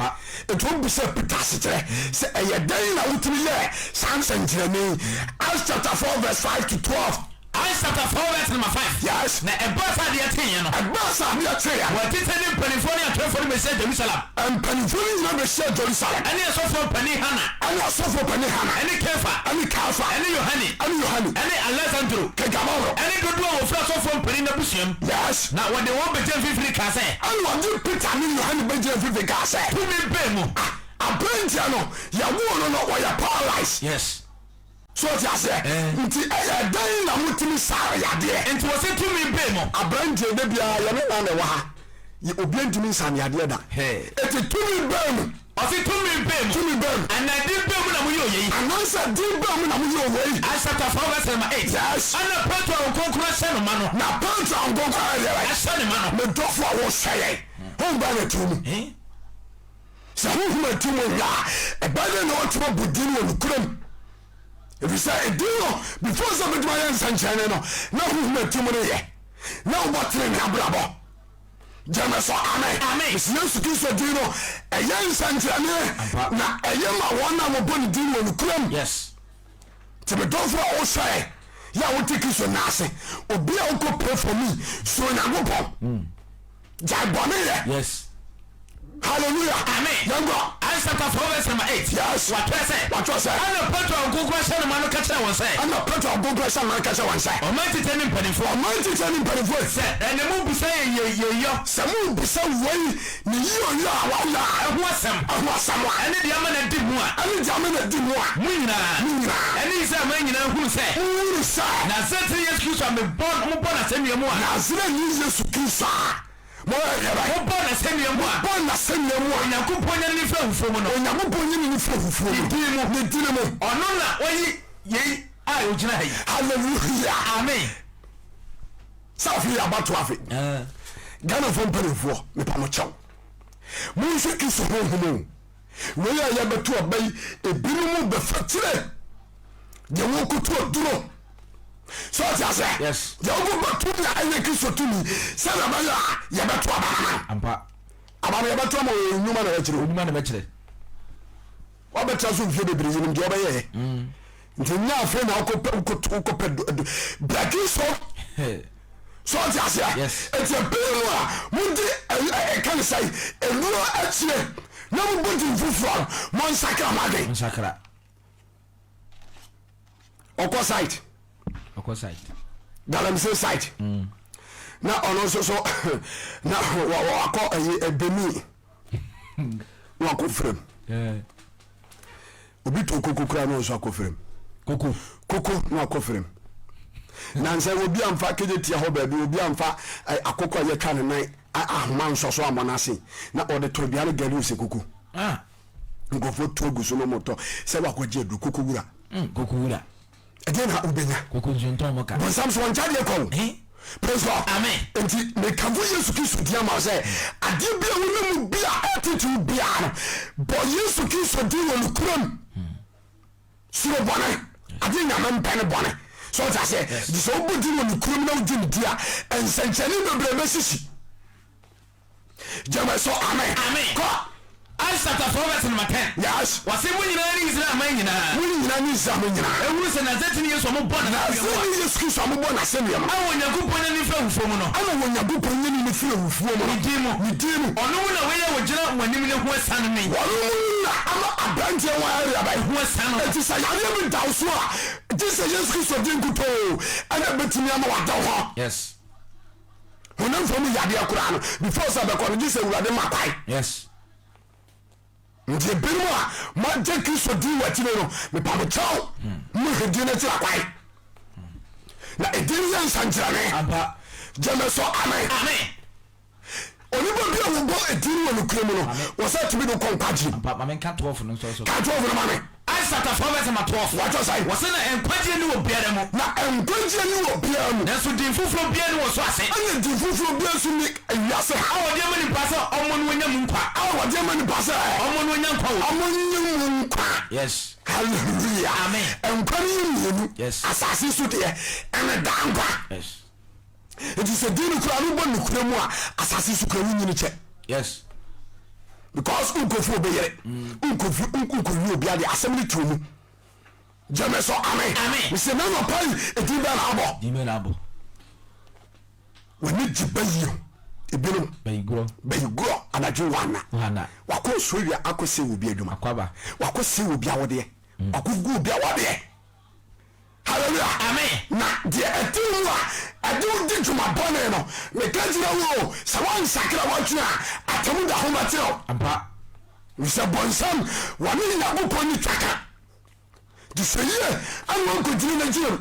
it will be say Peter sitere say ayedan na wutimi ye Nsɛnkyerɛnee Acts chapter 4 verse 5 to 12 Acts chapter 4 verse number 5 yes na ebasa de atenye no ebasa de atenye wa titani panifoni atwefoni be say Jerusalem panifoni nyina be say Jerusalem ani asofo pani Hana ani Kafa ani Yohane ani Alexandro kegamoro ani dodo wo fra sofo pani na busuam yes na wode wo be fifiri ka say ani wode Peter ni Yohane be fifiri ka say tumi be mu abrantia no ya wo no wa ya paralyzed yes so ti ase nti dan na mutimi sare yade nti wo se tumi be mo abrantie de bia ya ne na wa ha ye obi ntumi nsane ade da eti tumi bam ɔsi tumi bam ana di bam na mo yɛ yi anansa di bam na mo yɛ yi asata 4:8 yes ana petro nkonkura hyɛ no ma no na petro nkonkura hyɛ ne ma no me dɔfo a wo hyɛ hon ba na tumi sɛ hohoma tumi ya ɛbɛde na ɔtuma budin wɔ nukuram efisɛ edin no before sɛ bɛtuma yɛ nsɛnkyerɛnee no na hohoma tumi no yɛ na wɔbɔtere ne abrabɔ gyeme so amen Yesu Kristo din no ɛyɛ nsɛnkyerɛnee na ɛyɛ ma wɔn a wɔbɔ ne din wɔ nukuram yes tɛ me dɔfo a wo hyɛ yɛ a wote Kristo n'ase obi a wokɔ pray for me so Onyankopɔn gyae bɔne yɛ yes hallelujah amen yango asata 4:8 yes watɔ sɛ ana petro nkonkura hyɛ no ma no ka kyerɛ wɔn sɛ ana petro nkonkura hyɛ no ma no ka kyerɛ wɔn sɛ ɔman tete ne mpanimfoɔ sɛ ɛne mu bisa yɛyɔ sɛ mu bisa wei ne yiyɔ a wawla ɛho asɛm a ɛne deɛ ama na di mu a mu nyinaa ɛne sɛ ama nyinaa hunu sɛ Nazarene Yesu Kristo a mobɔ n'asɛnnua mu a Nazarene Yesu Kristo a mobɔ n'asɛnnua mu a Onyankopɔn nyɛ ne fira hufuo mu no ne dini mu ɔno na wɔyi yei a ɔgyina ha yi hallelujah amen sɛ afei yɛabato afe ghanafoɔ mpanimfoɔ mepa mo kyɛw monhwɛ Kristo honhom wei a yɛbɛto aba yi ebinom bɛfa kyerɛ deɛ wɔkoto aduro so ɔte asɛ deɛ wokɔbɛto na ɛyɛ Kristo tumi sɛ na bɛyɛ a yɛbɛto abana abana yɛbɛto ama ɔnwuma na bɛkyerɛ wabɛtra so mfie bebree yinim deɛ ɔbɛyɛ nti nya afei na wokɔpɛ braki so so ɔte asɛ ɛti ɛpɛɛ no a mode ɛka ne sɛ ɛnuro akyirɛ na mobɔ ntim foforɔ mɔnsakra maden ɔkɔ site galamsey site na ɔno nso so na wakɔ ɛbɛmi wakɔ frem obi to koko kura no nso akɔ frem koko na akɔ frem na nsɛ obi amfa kegye tia hɔ baabi obi amfa akɔkɔ a yɛtwa ne nan ahoma nsɔ so amɔ n'ase na ɔde to bia no gari ose koko nkɔfo to gu so no mɔtɔ sɛ wakɔgye adu koko wura again ha ubenya bonsam so wancha de kon praise God amen enti me kanfo Yesu Kristo dia ma say ade bia wo mu bia attitude bia no bo Yesu Kristo di wo nukuram suro bone ade nyama mpane bone so ta say di so bodi wo nukuram na udi dia nsɛnkyerɛnee bebre mesisi jama so amen ko Asata 4:10 yes wase mu nyina ni Israel man nyina ni Israel man nyina ehuru se Nazarene Yesu mo bɔ na Yesu Kristo mo bɔ na se niyam awo Nyankopɔn ni fira hufuo mu no awo Nyankopɔn ni fira hufuo mu ni dimu ɔno mu na wɔyɛ wo gyina wanim ne ho asan me ɔno na ama abrantie wa area ba ho asan eti sa yare mi daw so a Jesus Yesu Kristo din kuto ana betumi ama wa daw ho yes honam fam yade akura no before sa be kɔ Jesus wurade makwai yes nti ebinom a magye Kristo di wakyire no mepa mo kyɛw mo hedi na kyerɛ kwae na edin yɛ nsɛnkyerɛnee gyeme so amen onipa bi a wɔbɔ edin wɔ ne kura mu no wɔsɛ tumi no kɔ nkwagye ka 12 no nso ka 12 no ma me Asata 4:12 watɔ sai wɔsɛ na nkwagye ni wɔ biara mu na nkwagye ni wɔ biara mu nanso din foforɔ biara ni wɔ so ase ɛne din foforɔ biara so ni awiase awɔ deɛ ma nipa sɛ ɔmo no nya mu nkwa awɔ deɛ ma nipa sɛ ɔmo no nya nkwa ɔmo nya mu nkwa yes hallelujah amen nkwa ni mmienu yes asase so deɛ ɛne da nkwa yes it is a din kura no bɔ ne kura mu a asase so kura wunyini kyɛ yes because unkofu obeyere unkofu obi ade assembly to mu jame so amen we say na no pai edin ba na abo woni jibayi ebino bayigro anadwo wana wako soria akose obi adwuma akwaba wakose obi awode akogu obi awode hallelujah amen na de etimu a adu di juma bone no me kanjira wo sa wan sakra watuna atamu da ho mateo ampa we say bonsam wani Nyankopɔn ni twaka di seye anu ko dini na jiro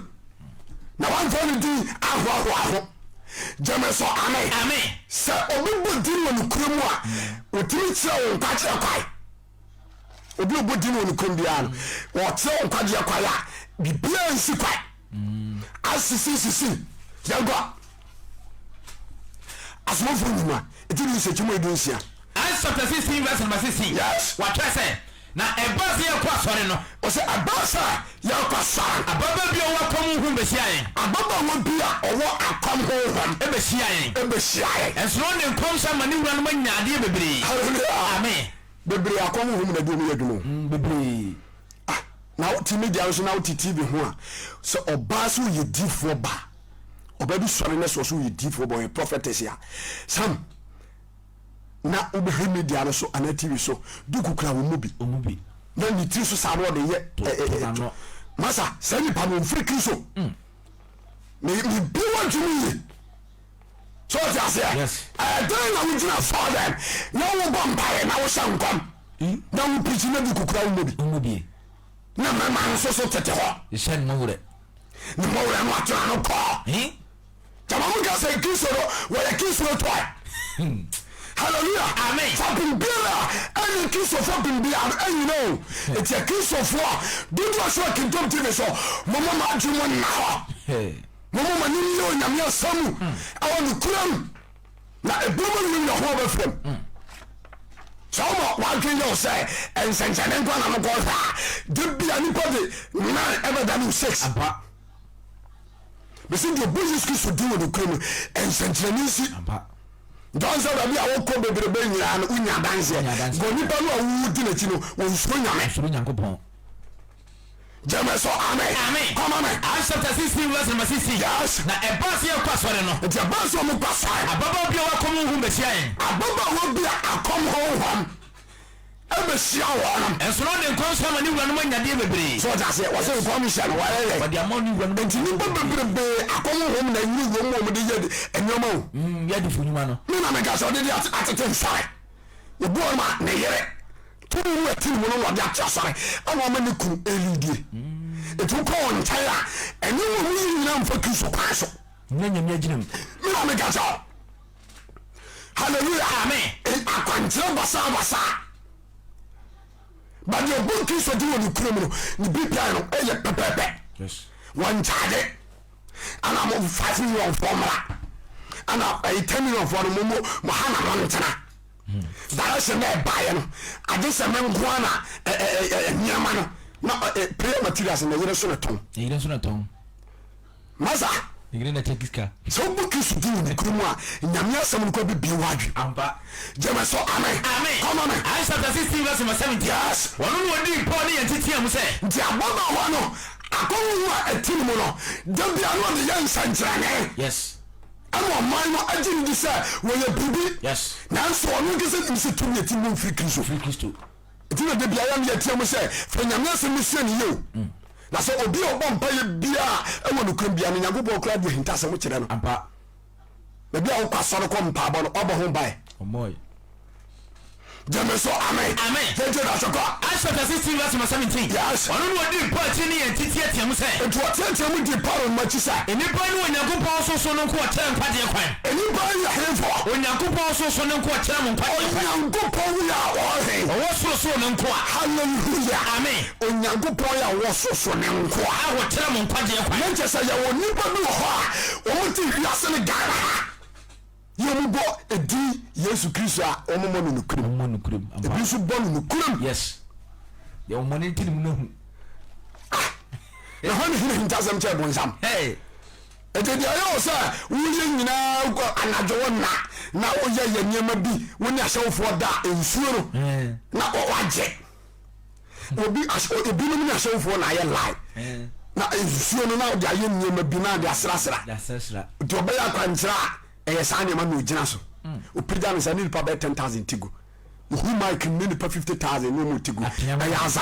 na wan fo ni di aho Jameso amen. Sɛ obi bodin wɔ ne kurom a otimi kyerɛ wo nkwagye kwai. Obi bodin wɔ ne kurom bia no wɔkyerɛ wo nkwagye kwai a bibia nsi kwai. Asisi yagwa. Asomfo nyuma etimi se chimo edunsia. Acts chapter 16 verse number 16. Yes. What I say? Na ebase ye kwa sore no. O se abasa ye kwa sore. Ababa bi o wa kom hu besia yen. Ababa wo bi a owo akom hu hwan e besia yen. E besia yen. Enso ne nkom sha mani wura no manyade bebre. Hallelujah. Amen. Bebre akom hu na dum yadumo. Bebre. Ah, na wo ti media so na wo ti TV ho a. So oba so ye difo ba. Oba bi sore na so ye difo ba ye prophetess ya. Sam na obehe media no so ana TV so duku kra wo mubi na ni tri so sa no de ye masa se ni pa no free Kristo me bi want to me so just yes then na we gina for them na wo bomba na wo shankom na wo preach na duku kra wo mubi na mama so tete ho e shen no wure ni mo wure no atwa no ko jama mo ga say Kristo wo ya Kristo to hallelujah amen fapin bia any Kristo fapin bia and you know it's a Kristo for do you show Kingdom TV so mama ma adwuma na ho mama ma ni yo nyame asamu awon kuram na ebuma ni no ho ba frem so mo wa dwen yo say Nsɛnkyerɛnee kwa na mo ko ha de bia ni pode na ever than 6 apa be see the business Kristo do with the kuram Nsɛnkyerɛnee si apa don't say that we are all called bebrebe nyina no unya danse go nipa no awudi na chi no wonsuo nyame Nyankopɔn Jameso amen come on Acts chapter 16 verse number 16 yes na ebase ye kwa sore no the ebase mo kwa sore ababa bi wa kom hu besia yen ababa wo bi akom ho hwam ebesia wo enso no de nkonso ma ni wura no manyade bebre so that say was information wa ye for the amount ni wura no enti ni bebrebe akom ho na ni wo mo de ye enyoma o ya di funyuma no me na me ga so de atete nsare obu o ma ne yere tu wo ati mo no de atya sare ama ma ne ku elidie etu ko on taya eni wo mu nyina mfa Kristo kwa so nyanya aginam me na me ga so hallelujah amen akwantre basa but your book is so do the criminal the big piano pepe yes one charge and I'm 5 million formula and I 10 million for the momo mohana montana direction there buy no I just a man guana nyama no prayer materials in the year so ton masa igre na tekiska so book is do the criminal nyamia some ko be wadwe ampa Jameso amen come on Acts chapter 16 verse 17 yes wono no di Paul ne yentitia mu se nti ababa ho no akowu a etini mu no dabia no ne Nsɛnkyerɛnee yes ama man no agin di sɛ wo ye bibi yes nanso ono kese tim se tum ye tim mu free Kristo etini dabia ya ne yetia mu sɛ fa nyame asɛm sie ne yo na sɛ obi obɔ mpa ye bia ɛwɔ no kram bia ne Nyankopɔn kra di hinta asɛm kyerɛ no ampa na bia wo kwasɔre kɔ mpa bɔ no ɔbɔ ho bae omoy Jameso amen jeje na soko Acts chapter 16 verse 17 yes ono no di Paul ti ne yentitia tiam se etu ɔtiatia mu di Paul ma chi sa enipa ni Onyankopɔn so no ko ɔkyerɛ nkwade kwan enipa ya hefo Onyankopɔn so no ko ɔkyerɛ mo nkwade kwan Onyankopɔn ya ɔhe ɔwɔ so no nko a hallelujah amen Onyankopɔn ya wɔ so ne nko a ɔkyerɛ mo nkwade kwan na nkyɛ sɛ ya wɔ nipa bi wɔ hɔ a wɔn ti wiase ne Ghana yɛmu bɔ edi Yesu Kristo a ɔmomɔ no nukurim ebi nso bɔ no nukurim yes yɛ ɔmɔ ne ntini mu no hu na hɔ ne hene hintasɛm kyɛ bonsam ɛtɛ deɛ ɛyɛ wɔ sɛ woyɛ nyinaa anadwo na woyɛ yɛ nneɛma bi wo ne ahyɛwofoɔ da nsuo no na wɔwagye ebinom ne ahyɛwofoɔ na ayɛ lie na nsuo no na wode ayɛ nneɛma bi na de asrasra nti ɔbɛyɛ akwankyerɛ a ɛyɛ saa nneɛma na ogyina so opagya no sɛ ne nipa bɛyɛ 10,000 tigo ohu mike ne nipa 50,000 ne mu tigo ɛyɛ asa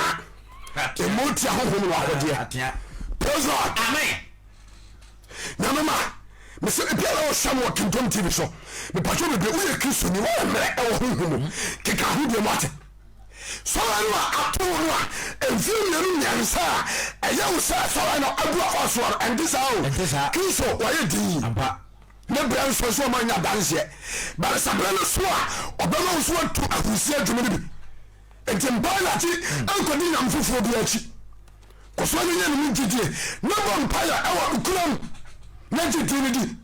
ɛmɔ tia honhom no ahodeɛ praise God amen na mama mese biara ɔhyɛm wɔ Kingdom TV so mepatwo bebree woyɛ Kristo ni wɔyɛ mmerɛ ɛwɔ honhom keka ahodeɛ mu ate sɔre no a ato no a ɛmfie mmienu mmiɛnsa a ɛyɛ wo sɛ sɔre no abua ɔsoɔ no ɛnte saa o Kristo wɔyɛ din ne bra so ma nya danse bare sabra no so a obema so atu ahusia dwuma ne bi enti mbala ti ankodi nyam foforo bi achi koso ne nya ne mjidie na bo mpaya ewa ukulam na jidie di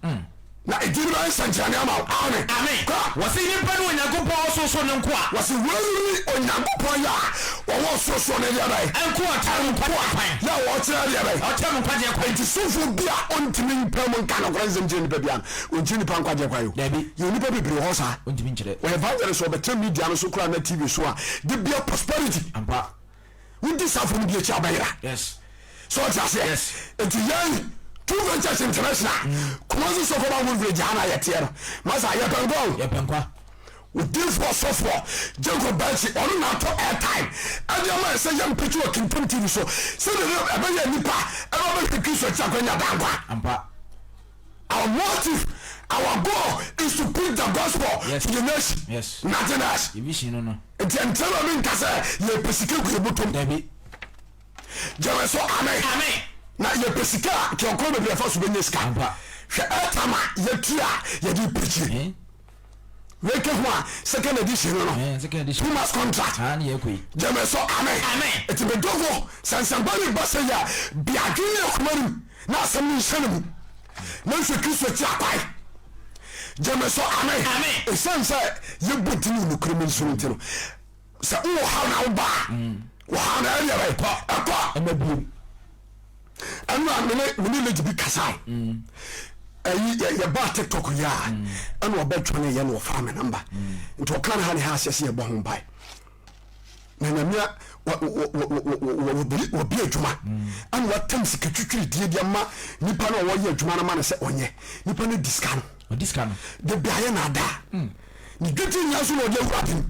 na ediri ba Nsɛnkyerɛnee ama amen wasi nimpa no Onyankopɔn so ne nko a wasi wani Onyankopɔn ya wo so ne dia bai enko atam kwan ya wo tira dia bai atam kwaje kwan enti sofo bia ontimi mpa mo nka no Nsɛnkyerɛnee nipa bia ontimi pa nkwaje kwa yo dabi ye nipa bebre ho sa ontimi nkyere we evangelist obetem media no so kura na TV so a de bia prosperity ampa wudi safo no bia chi abayira yes so just yes enti yan two ventures international kumasi so for one village ana yetiero masa yepenkwa udifo sofo Jacob Bansi onu na to airtime adema say yam picture kintom TV so say the abaya nipa eba be Kristo chakwanya dankwa ampa our motive our goal is to preach the gospel yes. to the nation yes nothing else division no entientelo min kase ye pesike ku ebutom dabi jawe so amen na ye pesika ki onko be fa so benye ska ampa hwe etama ye tua ye di preach weke ho a second edition no second edition 2 months contract an ye koi jeme so amen eti be dogo sansambani basa ya biadwene akumarim na asem ni hyanemu na hwe Kristo ti akwai jeme so amen esanse ye bodini no kremi nsunti no sa wo ha na wo ba wo ha na ya bai akwa amabu anwa mene leji bi kasai ye ba TikTok ya anu obetwone ye no fa me number nti okran ha ne ha asese ye bo ho bai na nyamia wo bi adwuma anu watam sikatwitwiri die ma nipa no wo ye adwuma na ma ne se onye nipa no discount de bia na da ni geti nya so no de wurapim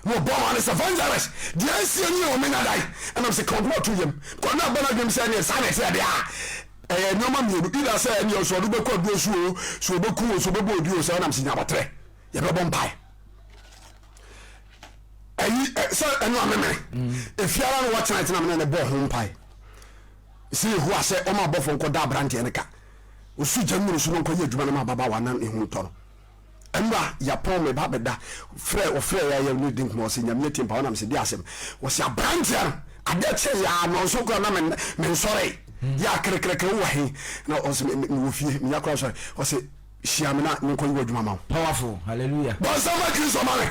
no bomb and evangelist the NCN o menya dai and I'm say come to him ko na bana dem say ne say dia no ma mi ila say ne so do be ko do so be ku so be bodi o say na msinya batre ye be bombai so enu ameme efiara no watch night na me ne bo ho mpai see who I say o ma bofo nko da brand ye ne ka o su jamuru so no ko ye adwuma na ma baba wa na ehu toro emba ya pon me ba beda frɛ ya no dink mo se nyame timpa wona me se di asem wo se abrantia adache ya no so ko na me sorry ya krekreke wo he na o se me wo fie me yakra sorry o se hia me na nko yi adwuma ma powerful hallelujah bo so ma Kristo ma me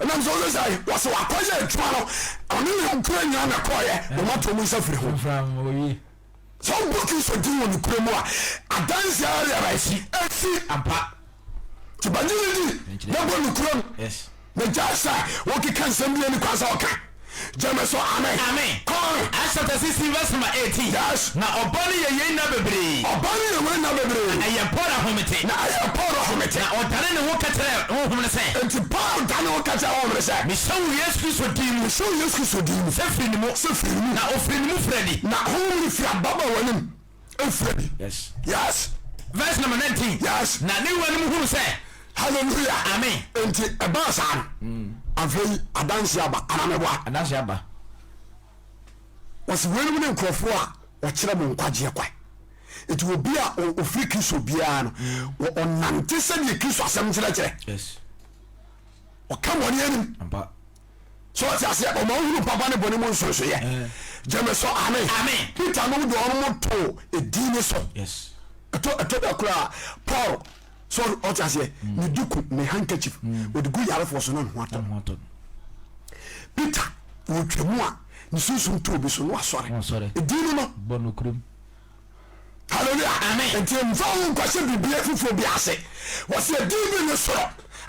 na me so say wo se wakoye adwuma no oni ne nkura nya na koye o ma to mu safiri ho from oyi so booking so di won kure mu a adanse area ba si ampa ti banjiri na bo kure yes na jasa wo ki kan sem ni kwasa oka jame so amen come Acts 16 verse 18 yes na obani ye na bebre na ye pora homete na odane ne wo katere wo homne se enti paul dane wo katere wo homne se mi so Yesu Kristo dimu sefri ni mo na ofri ni mo fredi na homne fi ababa wanim efredi yes verse number 19 yes na ne wanim hu se hallelujah amen enti ebasa afei adanse aba anameboa adanse aba wasi wenu ne nkrofo a okire mo nkwaje kwa eti obi a ofiri Kristo bia no onante se ne Kristo asem kire yes o come on yenim ampa so ti ase o ma hunu papa ne boni mo nsonso ye jeme so amen Peter no do on mo to edini so yes eto da kura Paul so o ti ase ni duku me handkerchief o de gu yare fo so no ho ato Peter o twemu a ni susu to bi so no asore edini no bonu krum hallelujah amen enti mfa wo kwase bibia fufu bi ase wo se edini no so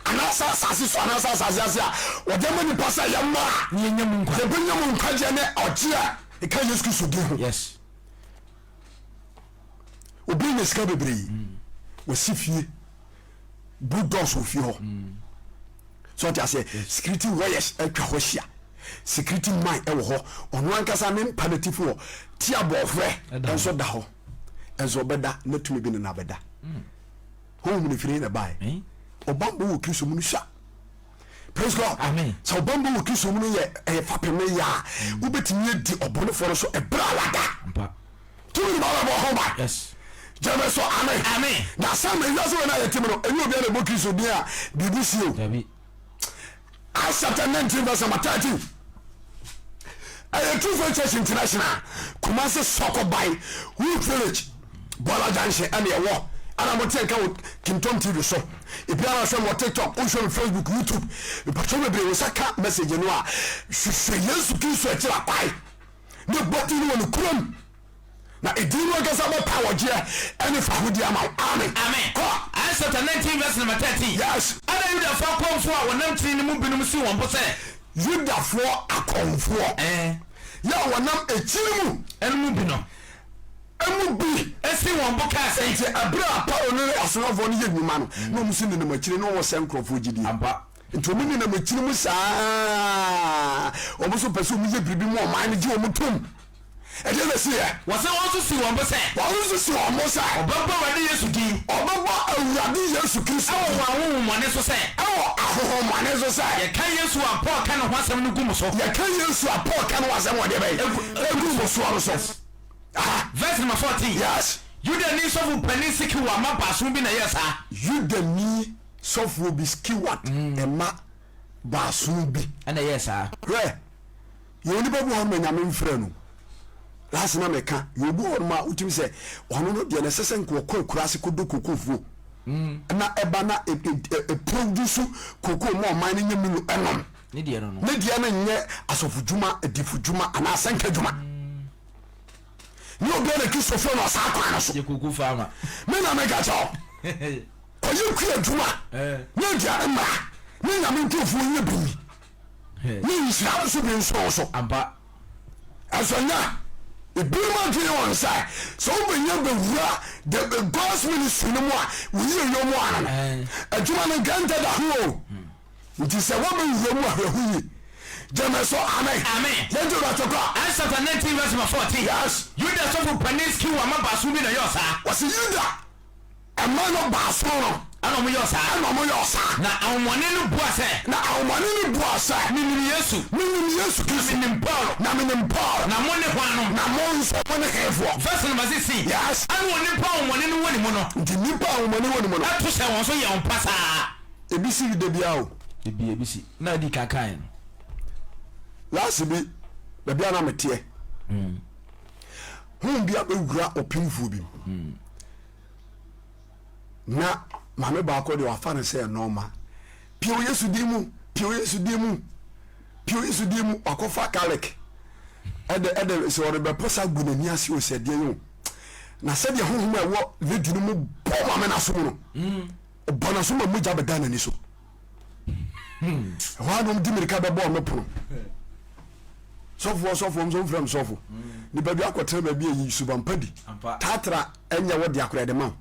anasa sasi so anasa sasi asia o de mani pasa yamma ni nyam nkwa de nyam nkwa je ne otia e ka Yesu Kristo di ho yes obi ne ska bebre wo sifie bulldogs ofie ho so ti ase security wires atwa ho hia security man e wo ho ono ankasa ne palliative ho ti abofre enso da ho enso beda na tumi bi na beda ho mu ne firi na bai obambo wo Kristo mu sha praise God amen so obambo wo Kristo mu ye fapeme ya wo betimi di obone for so e bra wada ampa tumi ba ba ho ba yes jame so amen na sam ewiase we na yetimi no enyo bia na bo Kristo dia bibusio Acts chapter 19 verse 13 True Faith Church International Kumasi Soko by Wood Village Bola Junction and your war and I'm going to take out Kintom TV so if you are on TikTok, on Facebook, YouTube, but probably was a cat message in war. Say Yesu Kristo at your pie. No button on the chrome. Now it didn't work as about power, dear, and if I would be amen. I said 19 verse number 30. Yes, and I would have found for when I'm seeing the movie, see one percent. You da for a come for ya wanam echimu enmu no emu bi esi won boka sente abra pa onu asonafo no yedwuma no no musi ne machire no wo senkrofo gidi ampa ntomu ni na machire mu saa omuso pese mu ye bibi mu o man ne ji o mutum e de se ya wo se won so si won bo se won so si won bo se obaba wade Yesu di obaba awurade Yesu Kristo wo wa wo mo ne so se ho mane so say ye kan Yesu a Paul kan ho asem no gum so ye kan Yesu a Paul kan ho asem wo de bay gum so so verse number 14 yes you the need of pani sikiwa ma baso bi na yes you the need soft will be skiwat e ma baso bi na yes re ye oni babu ho manya me mfra no last na me ka ye obu ho ma utimi say ono no de na sese nko kurase kodo kokofuo na eba na produce koko mo man nye mu enom ne die no nye asofudwuma edifudwuma ana asanka dwuma ni obi na Kristo fo no sakwa na so ye koko fama me na me gacho oye ku adwuma ne dia ma ni na me ntofu nye bi ni nsia so bi so amba asonya Ibirima tini on say so benya bewura the God's ministry no more we yo mo ana adwuma no ganta da ho nti se wo be yo mo ahwahuyi jame so amen yenjo da toko Acts chapter 19 verse 14 yes Judas so Paniski wa mabaso bi na yosa was Judas a man of baso no ana mo yosa na awmone no bua se minni Yesu Kristo minni Paul na mo ne hwanu na mo nso mo ne hefo verse number 16 yes ana woni Paul mo ne no woni mo no ndi ni Paul mo ne woni mo no ato se won so ye on pasa ebisi de bia o ebisi na di kakan last bi bia na mete bia be wura opinfu bi na mame ba ko de wafa ne say normal pio Yesu di mu akofa kalik ede so re be posa gunani ase o sede yo na sede honhom e wo video mu bo mame na so no bona so mu ja bedana ni so wa no di mirika be bo me pro sofo mzo frem sofo ni baby akotre ba bi yi subampadi tatra enya wo de akora de ma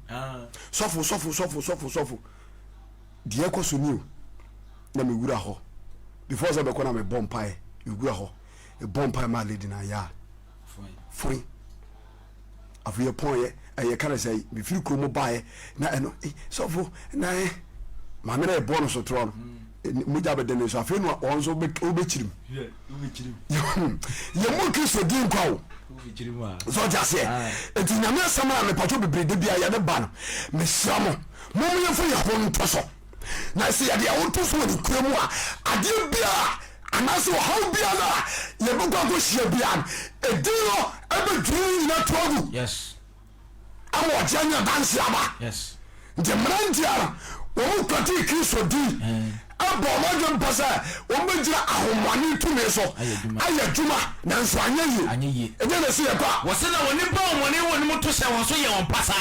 sofo die ekoso ni o na me wura ho before so be ko na me bompai me wura ho e bompai ma lady na ya foi afuye ponye eye kana say me firi ko mo bae na eno sofo na ma me na e bono so tro no muja be den so afi no onzo be obechirim ye mo Kristo din kwa o obechirim a so jase enti nyame asama me pato bebrede bia ya ne ba no me siamo mo ye fo ye ho nto so na se ya de a wonto so ni kuremu a ade bia anaso how bia na ye bo kwa shia bia ediro ebe dru na togu yes awo janya dansi ama yes de mrantia o kwati Kristo din abo majo mpasa o mejira ahomani tumi so ayaduma na nso anyeyi enye na se yeba wo se na woni ba woni woni muto se won so ye won pasa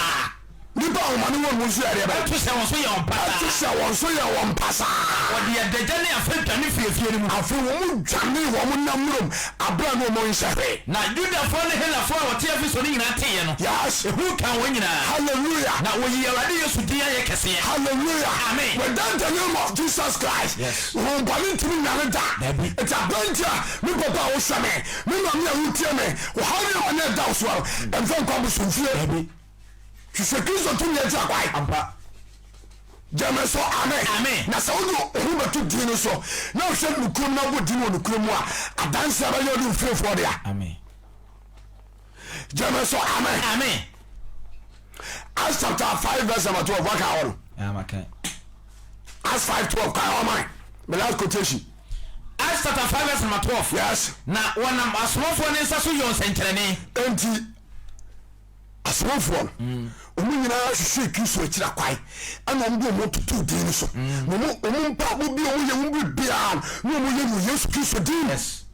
ni ba woni woni muso ya ba to se won so ye won pasa to se won so ye won pasa wo de dejane afenta ni fiefie ni mu afi wo mu dwane wo mu namrum abra no mo nsafe na juda fo ne hela fo wo te afi so ni nyina teye no yes who can win nyina hallelujah na wo yi awade Yesu dia ye kese hallelujah amen we dan the name of Jesus Christ yes wo bali timi na da it's a blantia mi papa wo shame mi ma mi awutie me wo ha ni on e da so en fon ko bu sunfie Kristo tu nye ja kwai ampa jame so amen na sa wo hu betu din so na wo hwe nukum na wo din wo nukum a adanse aba yo du frefo dia amen jame so amen Acts chapter 5 verse number 12. What can I Acts 5:12. Can I my last quotation. Acts chapter 5 verse number 12. Yes. Na wanam asomfo ne nsa so yon nsɛnkyerɛnee. Enti asomfo omu nyina hwehwe Kristo akira kwai ana mbo mo tutu din so. Mo mpa mo bi o ye mo bi bia no mo ye Yesu Kristo din. Yes.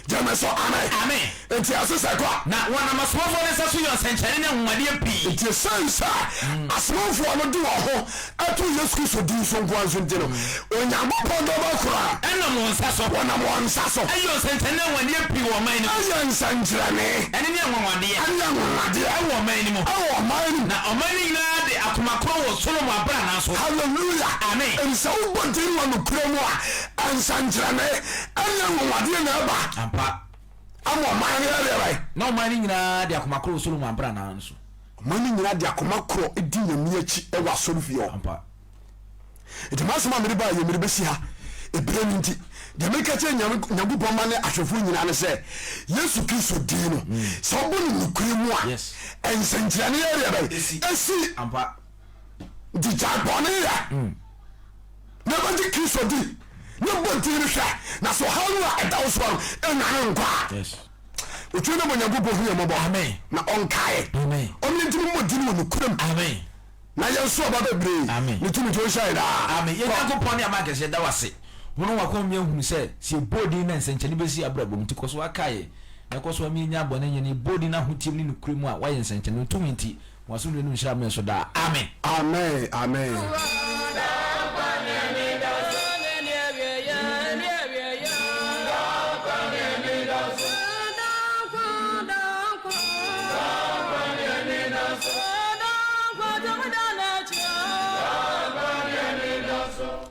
Jameso amen. Amen. Enti asesa kwa. Na wanam asomfo ne nsa so yon nsɛnkyerɛnee ne nwade pii. Enti sensa asomfo no do ho atu Yesu Kristo din so nko anso ntino. Onyamopon do bakura. Ɛna mo nsa so. Wana mo nsa so. Ayo nsɛnkyerɛnee nwade pii wɔ man ni. Ayo nsɛnkyerɛnee. Ɛne ne nwade. Ayo nwade. Ɛwɔ man ni mo. Ɛwɔ man ni. Na ɔman ni nyinaa de akomakoro wɔ Solomon abra na so. Hallelujah. Amen. Nsa wo bodin wa no kura mu a nsɛnkyerɛnee. Ayo nwade na ba. Ampa. Amo man ya right. Na ɔman ni nyinaa de akomakoro wɔ Solomon abra na so. Man ni nyinaa de akomakoro edi nyame achi ɛwɔ asɔrfie hɔ. Ampa. Enti masoma mede ba ye mede besi ha ebere ni nti de meka che nyagopɔ ma ne ahwefo nyina ne sɛ Yesu Kristo din no sɛ obo ne nukuri mu a ensɛnkyerɛne yɛ ba esi Ampa. di jabɔ ne ya na ba di Kristo din ne bo din ne hwɛ na so hawo a ɛda wo so ɛna nkwa. Yes. Otwe na mo nyagopɔ hu yɛ mɔbɔ. Amen. Na ɔnkae. Amen. Ɔne ntimi mo din mo nukuram. Amen. Na yɛnso aba bebree. Amen. Ne tumi to hyɛ da. Amen. Ye Nyankopɔn ne amaka se da wase. Wono wakɔ mi ehunu sɛ se bodi na nsɛnkyɛne besi abrabom ti kɔso akaye. Na kɔso ami nya bɔne nye ne bodi na hotim ne nukuri mu a wayɛ nsɛnkyɛne tumi nti waso ne nu nhyira me so da. Amen. Amen. Amen.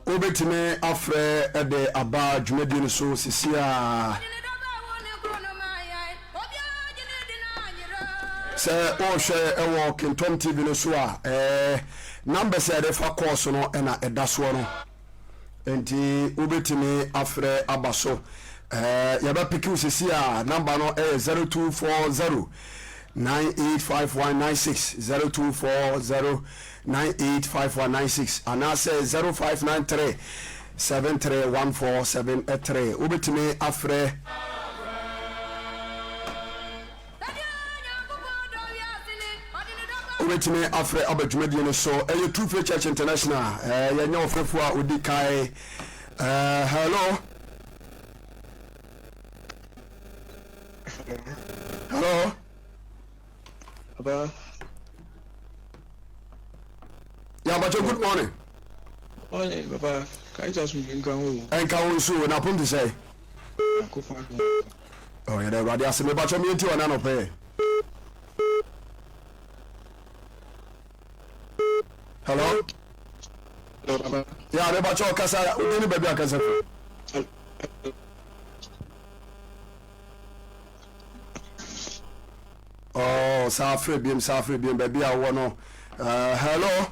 Obetime afre ede aba dwumadi no so sisia se o hwe ewo Kintom TV no so a number se de fa course no na eda so no enti obetime afre aba so yaba pikiu sisia number no 0240 985196 0240 985196 and I say 0593 731473 ubetime afre ubetime afre abadwumadi no so True Faith Church International yenya ofrefo a odi kai hello Papa. Yeah, but good morning. Morning, Papa. Can you just bring Kango? And Kango so na pum to say. Oh, yeah, the radio say me ba cho me nti wana no pay. Hello? Hello, Papa. Yeah, me ba cho kasa, udi ni baby akasa. Oh, safre bien baby a wono. Hello?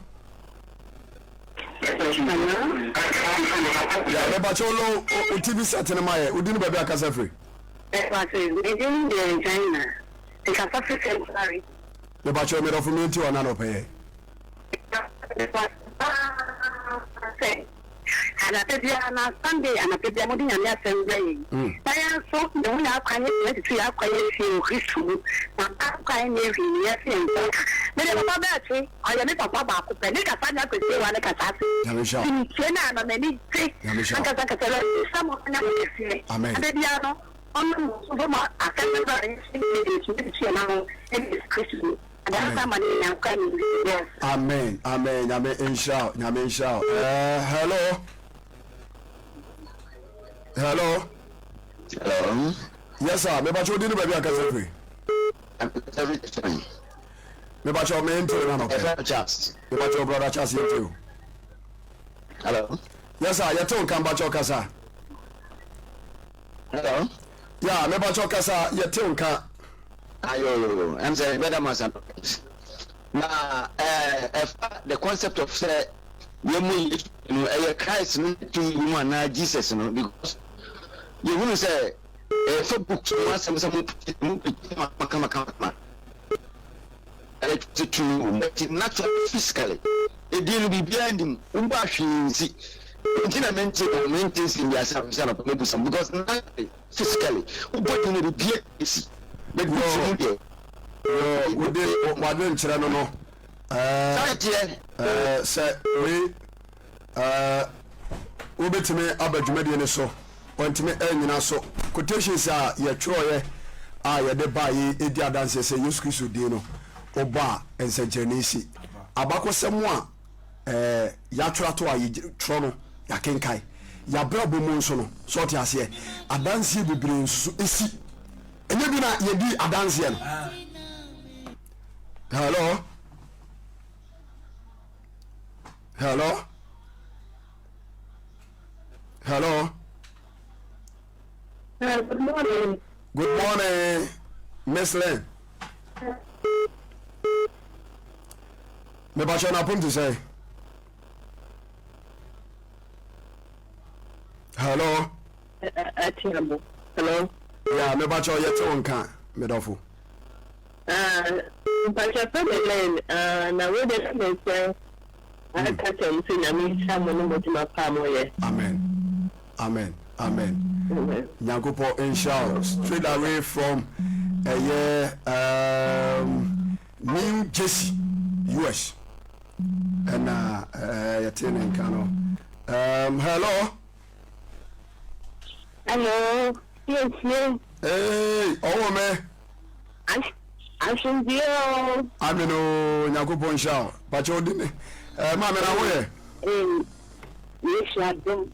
Yeah, me ba cho lo TV set na my udi ni baby akasa free. Me ba cho me do for me nti wana no pay. Anapebia na Sunday anapebia modi nyame assembly. Saya so de una akwanye ne tu ya kwaye fi Kristo. Na akwanye ne fi ne fi nko. Me de papa ba chi, aya me papa ba ko pe ne ka fa na kwese wa ne ka sa. Yamisha. Ni chena na me ni ti. Yamisha. Aka ka tele samo na me fi. Amen. Anapebia no onu so ma akana ba ni fi ni ti na no e Kristo. Amen. Amen. Inshallah. Hello. Yes, sir. Me bacho dinu baby akasa free. Me bacho me into na no. Me bacho brother Charles into. Hello. Yes, sir. You tell kan bacho kasa. Hello. Yeah, me bacho kasa. You tell kan. Ayo, I'm saying better man. Now, the concept of say, you know, Christ, no, to woman, now Jesus, no, because you want to say, for books, some to but natural physically a deal be behind him see maintenance in the assumption of maybe some because physically but you be easy but wadwe nkyerɛ no no sɛ we wobɛtumi aba dwumadie ne so ɔntumi anyina so quotations a yɛtwerɛeɛ a yɛde baa yi ɛdi adanseɛ sɛ Yesu Kristo din no ɔbɔ a nsɛnkyerɛnee si abakɔsɛm a yɛatwerɛ to a yɛtwerɛ no yɛakenkae yɛabrabɔ mu nso no sɛ ɔte aseɛ adanseɛ bebree nso ɛsi ɛnyɛ bi na yɛdi adanseɛ no. Hello. Hello. Hello. Good morning. Good morning, Miss Lynn. Me bacha na pum to say. Hello. Hello. Yeah, me bacha yete wonka me dofo. Bacha Lynn, na we dey say I catch him say na me someone no mo pa mo ye. Amen. Amen. Amen. Nyankopɔ inshallah straight away from New Jersey, US. And yɛtene nka no. Hello. Hello. Yes, yes. Hey, oh me. Ashindio. Ameno Nyankopɔ inshallah. Bacha odine. Ma me na wo ye. Yesu adom.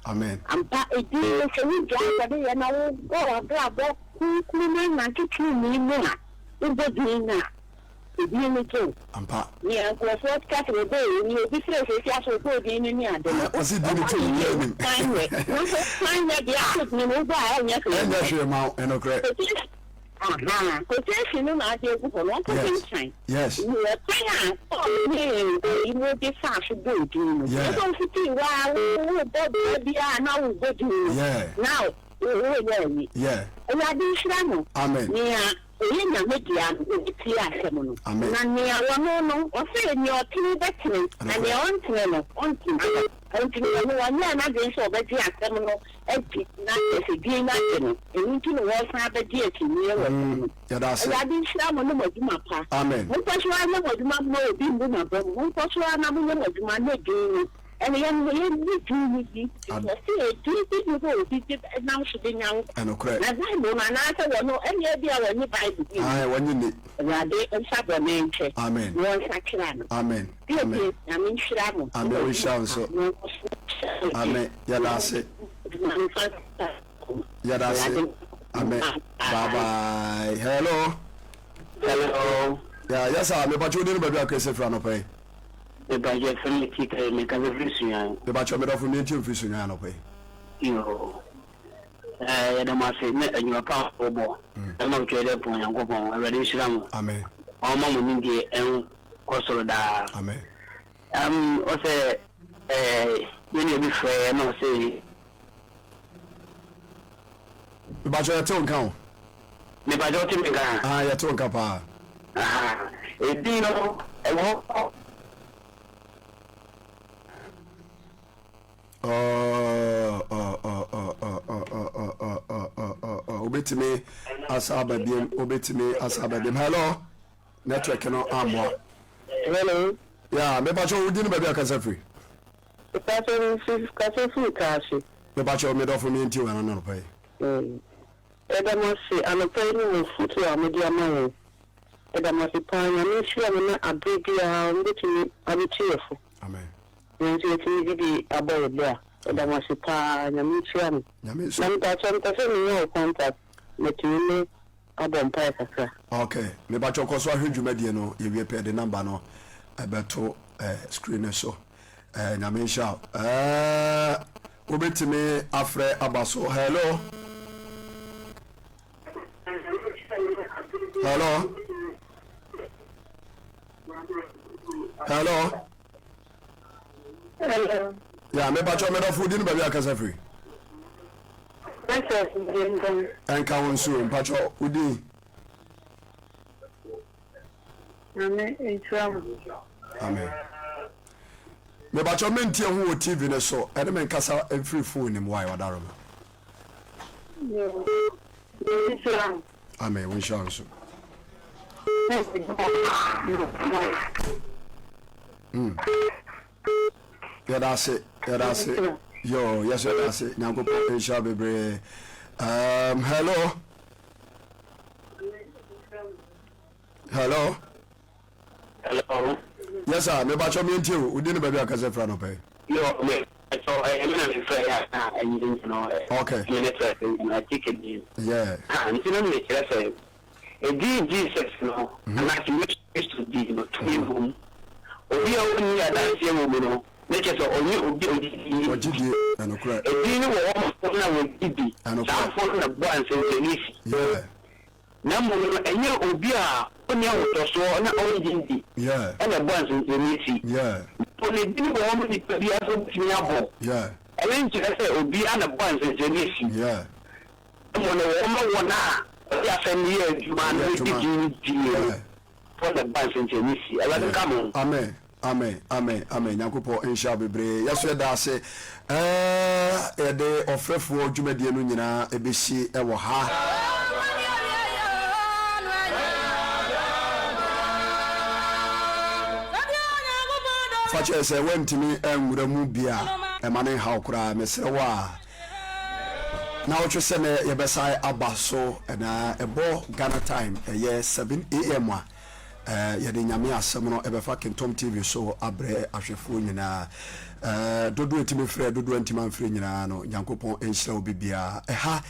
Amen. Ampa edi se ni ja de ya na wo go abo kunu na kitu ni mu na ubodi na edi ni to Ampa. Ni an ko so ka se be ni obi se se aso ko di ni ade na o si di ni to ni fine we no so fine we dia put ni mo ba anya ko enya hwe ma enokre quotation no na ade ku no quotation yes ni e pa ni mo de fa so do di no so fiti wa wo do bia na wo go di no now wo yeah ya di shira no amen ni a oye na media no ti asem no na ni a wo no o se ni o ti betene na ni on tre no on ti no wa ni na de so be ti asem no eti na se di na no eni ti no wo san be di eti ni e wo ya da se ya di shira mo no moduma pa amen mo ko so na moduma mo obi mbu na ba mo ko so na mo moduma na di ni eni ye ni di ni di se di ni go di na so de nyawo enokre na Bible na na se wo no eni e bia wo ni Bible ni wonyi ni ya de nsa bo me nche amen won sa kira no amen amen na min shira mo amen we shall so amen ya da se ya da se amen bye bye hello yeah yes sir me bacho ni ba bia kwese fra no pay e ba je fun ti ka me ka ve sunya me bacho me do fu me ti fu sunya no pay yo ya da ma se me anyu pa obo e ma twa de pon yankopon awade shira mo amen o ma mo ni die en ko soro da amen o se yẹn bi fẹ náà ṣe. ìbàjọ́ yẹ tí o nǹkan o. ìbàjọ́ tí mi kàn. yẹ tí o nǹkan pa. èdè náà ẹ̀wọ̀n. obetumi asa ababiem hello network no amoa. hello. ya mebàjọ́ o di ni baabi akasa firi. Kase fu kashi. Me bacho me do fu mi nti wana no pai. Edamasi anopai ni futu ya media mawo. Edamasi panya ni shia na abibia ndetini abitiefu. Amen. Nti eti di abo bia. Edamasi panya mi shia ni. Nyame so. Na mtacha mtase ni yo contact metini abo mpai kakra. Okay. Me bacho ko so ahwedwumadie no ye wie pe de number no ebeto screen so. Nyame sha obetime afre abaso hello hello hello Hello. ya me bacho me do fu di no ba bia kasa free Princess Jendon. Enka wonsu mpacho udi. Amen. Amen. Me bacho mentie ho TV ne so ene men kasa free phone ni why wadaro ma. Amen. We shall so. Yeah, that's it. Yo, yes, that's it. Now go put shall be brave. Hello. Hello. Yes, sir. Me bacho me ntiu. We didn't baby akase fra no pay. Yo, me. So I mean, I'm and you didn't know. Okay. I take it. Yeah. And you know me, say. A Jesus, no. And I can make to be no to him. Obi a woni adanse mu no. Ne che so onye obi Ojidi anokra. E di ni wo na wo bibi. Sa fo na bo ansentenisi. Yeah. Na mo no enye obi a oni awotoso na onjindi. Yeah. E na bo ansentenisi. Yeah. Oni di ni wo mo ni pebi aso timi abo. Yeah. E len che say obi ana bo ansentenisi. Yeah. Mo no wo mo wona ya family adwuma no di for the bank ansentenisi. E wa ka mo. Amen. Nyakopo insha bebre yaso da se de ofrefo dwumadie no nyina ebehyi ewo ha fache se wentimi enwura mu bia emane ha okura mesrewa na otwe se ne yebesai abaso na ebo Ghana time 7 am yede nyame asem no ebefa Kentom TV so abre ahwefo nyina dodo etime frɛ dodo antima mfrɛ nyina no Nyankopɔn enhyira obibia ha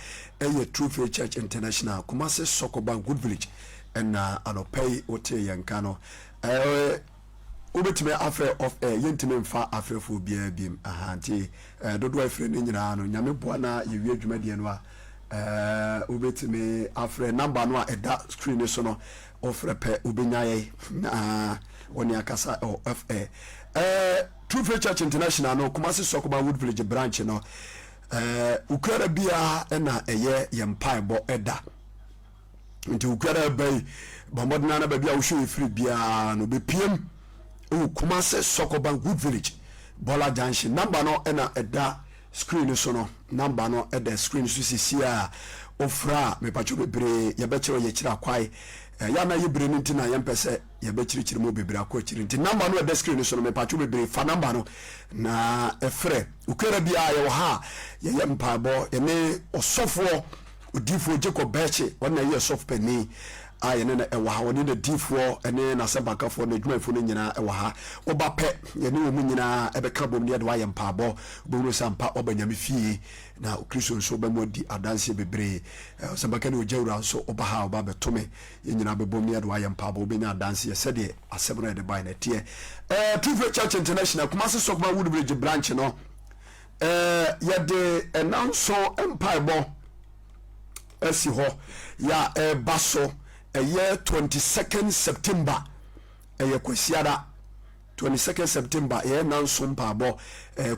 True Faith Church International Kumase Sokoban Good Village na anopay ote yanka no obetime afre of yentime mfa afrefo bia bim ahanti dodo afrɛ ne nyina no nyame boa na yewie adwumadie no a obetime afrɛ number no a eda screen so no ofre pe ubenyaye na oni akasa FA True Faith Church International no Kumasi Sokoba Wood Village branch no ukara bia na eye yempai bo eda nti ukara bai bamodna na bia wo hwe free bia no be piem Kumasi Sokoba Wood Village Bola Junction number no na eda screen so no number no eda screen so sisia ofra me pacho bebre ye bekiro ye kira kwai ya na yebre nti na yempese ye bekirichiri mo bebre akwa nti number no e screen so no me pacho bebre fa number no na efre ukera bia ye wo ha ye yempabo ye ne osofo odifo Jacob Beche wona ye soft penny aye ne na e wo ha woni na difo ene na sebakafo na adwumafo no nyina e wo ha oba pe ye ne wo mu nyina e be krabom ne de wa yempabo bo sampa obanyame fie na Kristo so be modi adanse bebre sebaka ne ojawura so oba ha oba betome ye nyina bebom ne de wa yempabo obenya adanse ye sede asebro de bai na tie True Faith Church International Kumasi Sokoba Wood Village branch no ye de announce empire esi ho ya baso year 22nd September kwasiada 22nd September nanso mpabo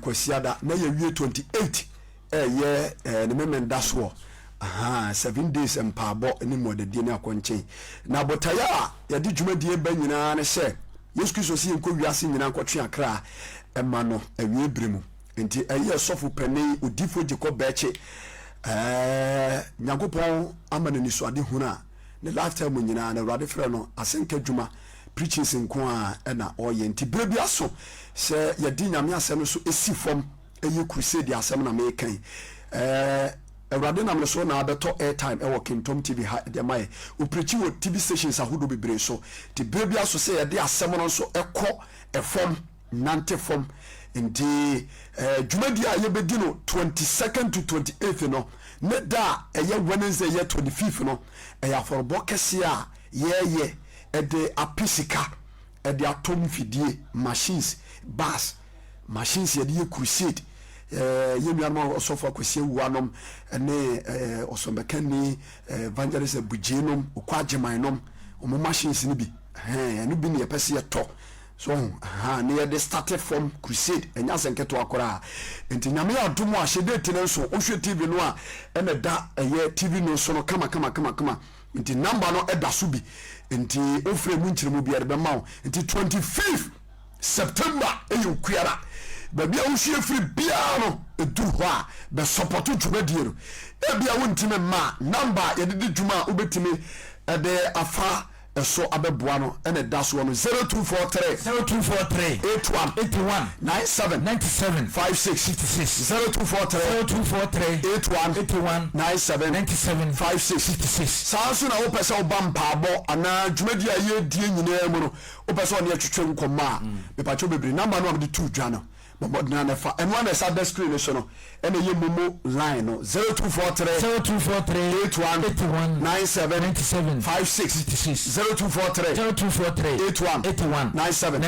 kwasiada na ye wie 28 ne memenda so 7 days mpabo ni modedi na akonche na botaya ya di dwumadie ba nyina ne hye Yesu Kristo si enko wiase nyina nkotwe akra ema no awie bremu enti sofu pani odifo Jacob Beche Nyankopɔn amana ni so ade huna ne lifetime nyina na Awurade frɛ no asenka dwuma preaching nko a na oye nti brebia so se yedi nyame asɛm so esi fom crusade asɛm na mekan Awurade nam so na abeto airtime Kentom TV ha de mai o preach wo TV stations ahodo bebre so ti brebia so se yedi asɛm no so efom nante fom nti dwumadi a yebedi no 22nd to 28th no ne da Wednesday 25th no aforobo kese a ye de apisika de atom fidie machines bus machines ye crusade ye nuanom osofo akwese wuanom ne osombekani evangelist bujenom okwageman nom omo machines ni bi enu bi ne yepese ye to so ne yɛde started from crusade ɛnya sɛnketo akora nti nyame adomo a hyɛ date ne nso wohwɛ TV no a ɛna da ɛyɛ TV no so no kama nti number no ɛda so bi nti ofre mu nkyeremu bi ɛde bɛma wo nti 25 September ɛyɛ kuara baby a wohwɛ firi bia no ɛduru hɔ a bɛ support dwumadie no ebia wontime ma number yɛde di dwuma a wobɛtumi ɛde afa so abɛboa no ɛna da so no 0243 81 97 56 0243 81 97 56 saa so na wopɛ sɛ woba mpaabɔ anaa dwumadi a yɛdie nyinaa mu no wopɛ sɛ ɔne atwetwe nkɔmmɔ a mepatwɛ bebree number no a mede to dwa no bɔbɔdena ne fa ɛno ana ɛsa da screen so no ɛna yɛ momo line no 0243 81 97 56 0243 81 97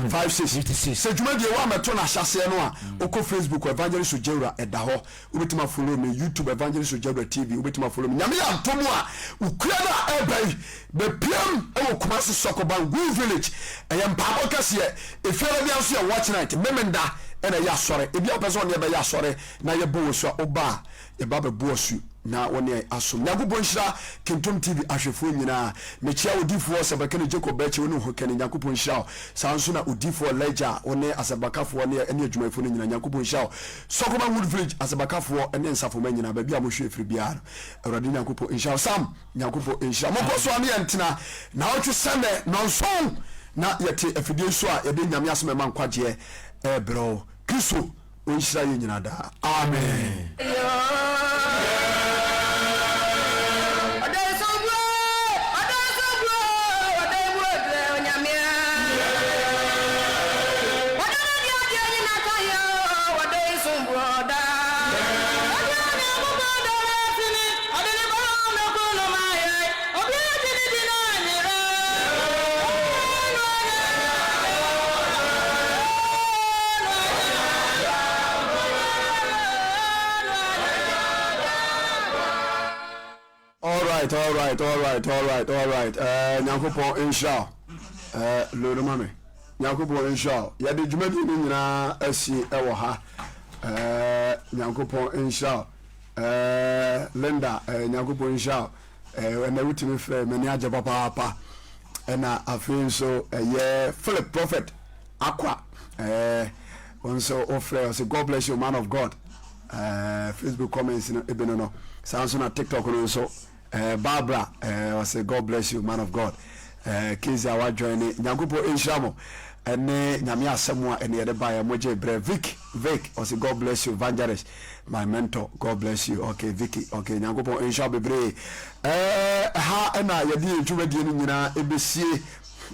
56 sɛ dwumadie wo amɛto no ahyɛseɛ no a wokɔ Facebook Evangelist Ojewura ɛda hɔ wobɛtumi follow me YouTube Evangelist Ojewura TV wobɛtumi follow me nyame yɛ atom a wokua no a ɛbai bɛpiam ɛwɔ Kumasi Sokoban Wu Village ɛyɛ mpaabɔ kɛseɛ ɛfiara bia nso yɛ watch night memenda ɛna yɛ asɔre ebi a pɛsɛ ɔne yɛbɛyɛ asɔre na yɛbɔ wɔ so a ɔba a yɛba bɛbɔ asu na wɔne asom nyankopɔn nhyira Kentom TV ahwɛfoɔ nyinaa mekyia odifoɔ sɛbɛka ne Jacob bɛkyi wo ne ho kɛne nyankopɔn nhyira wo saa nso na odifoɔ Ledger wo ne asɛbakafoɔ ne adwumayɛfoɔ no nyinaa nyankopɔn nhyira wo Sokoban Wood Village asɛbakafoɔ ne nsafoma nyinaa baabi a mohwɛ firi biara no awurade nyankopɔn nhyira wo Sam nyankopɔn nhyira mokɔ so ane yɛntena na wotwe sɛnɛ nɔnson na yɛte afidie so a yɛde nyame asɛm ɛma nkwagyeɛ ɛbrɛ Kristo onhyira yɛ nyina daa amen all right nyankopɔn nhyira lolo mame nyankopɔn nhyira yɛde dwumadi no nyinaa asi ɛwɔ ha nyankopɔn nhyira Linda nyankopɔn nhyira ɛna wotumi frɛ m'ani agye papaapa ɛna afei nso ɛyɛ Philip Prophet Akwa nso ofrɛ ɔsɛ God bless you man of God Facebook comments no ebi no saa nso na TikTok no nso Barbara say God bless you man of God Kezi awa join nyankopɔn nhyira mo ɛne nyame asɛm a ɛne yɛde baeɛ mogye brɛ Vic say God bless you Evangelist my mentor God bless you okay Vicky okay nyankopɔn nhyira bebree ha ɛna yɛde dwumadie no nyinaa ɛbɛsie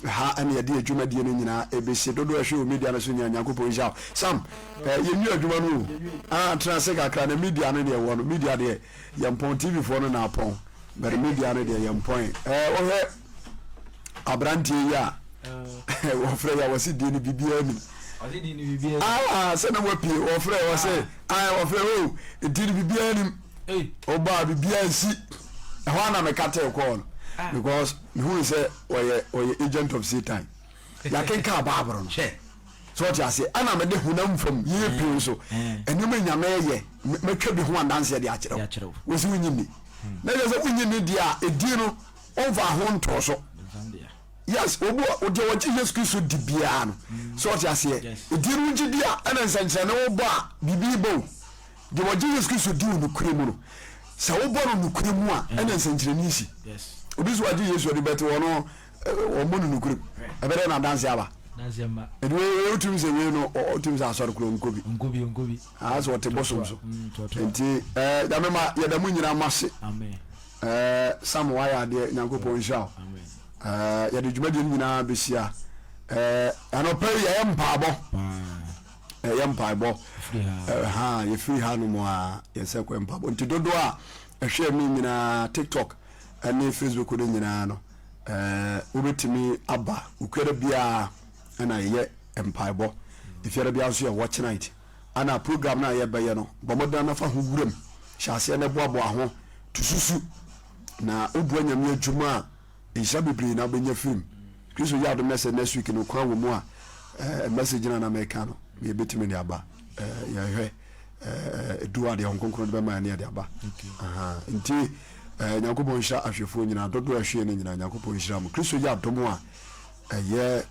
ha ɛna yɛde dwumadie no nyinaa ɛbɛsie dodo ɛhwɛ media no so nyankopɔn nhyira Sam yɛnwi adwuma no tena se kakra na media no deɛ wɔ no media deɛ yɛmpɔn TV foɔ no na apɔn but media no deɛ yɛmpɔn ɔhwɛ abrantie yi a wɔfrɛ yɛ wɔse die no bibia nim sɛ na wapie wɔfrɛ wɔsɛ wɔfrɛ die no bibia nim ɔbaa bibia nsi ɛhɔ ana meka tee kɔɔ no because mehu sɛ ɔyɛ agent of Satan yɛkenka baaboro no so what you say ana me de hunam fam ye pin so enuma nyame ye metwa bi ho andanse de akyerɛw wo si wunyini na je se wunyini dia edi no over ho nto so yes obo odi wachi Yesu Kristo di bia no so what you say edi no gidi a ana nsɛnkyerɛnee wo ba bibi bo de wachi Yesu Kristo di no kuremu no sɛ wo bɔ no kuremu a ana nsɛnkyerɛnee si obi so wachi Yesu di bɛte wo no wo mo no kuremu ebere na danse aba Nazema. And we to say we know all teams are sort of Nkobi. As what the bosom so. And Damema Yadamunira Masi. Amen. Some wire dear Nankopon Shaw. Amen. Yadijumina Bisia. And a pay empire. A empire. You free Hanuma, yes, a quempa. And to Dodoa, a share me in TikTok and Facebook with Inano. Ubitimi Abba, Ukera and I yet empire bo. If you're a watch night, and a program na ye bayano, Bomodana for whom shall see an aboa to susu. Na Ubwanya Mia Juma, it shall be bring up in your film. Chris will have the message next week in Okra Moa, message na America no me betimi ne aba ya hwe duwa de honkonkro de be ma ne de aba nti Nyankopɔn hira ahwefo nyina dodo ahwe ne nyina Nyankopɔn hira mo Kristo ya domo a ye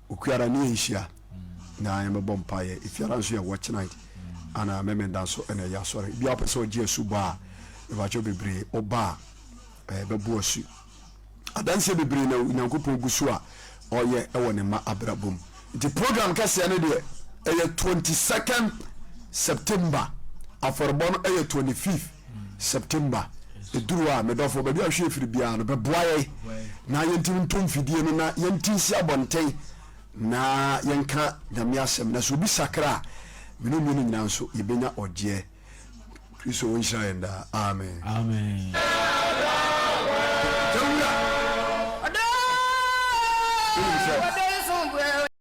okuara ne nhia na yɛmɛbɔ mpaeɛ ifiara nso yɛ watch night ana memenda so ɛna yɛ asɔre bia pɛ sɛ ɔgye asu ba a ɛbɛkyɛ bebree ɔba a bɛbu asu adanseɛ bebree na Nyankopɔn gu so a ɔyɛ ɛwɔ ne ma abrabom nti program kɛseɛ no deɛ ɛyɛ 22nd September afɔrebɔ no ɛyɛ 25th September eduru a medɔfo baabi ahwe efiri bia no bɛboa yɛ na yɛntim ntom fidie no na yɛntim si abɔnten na yɛnka nyame asɛm na so obi sakra mene mene nyina nso yɛbɛnya ɔgyeɛ Kristo wɔnhyira yɛn daa amen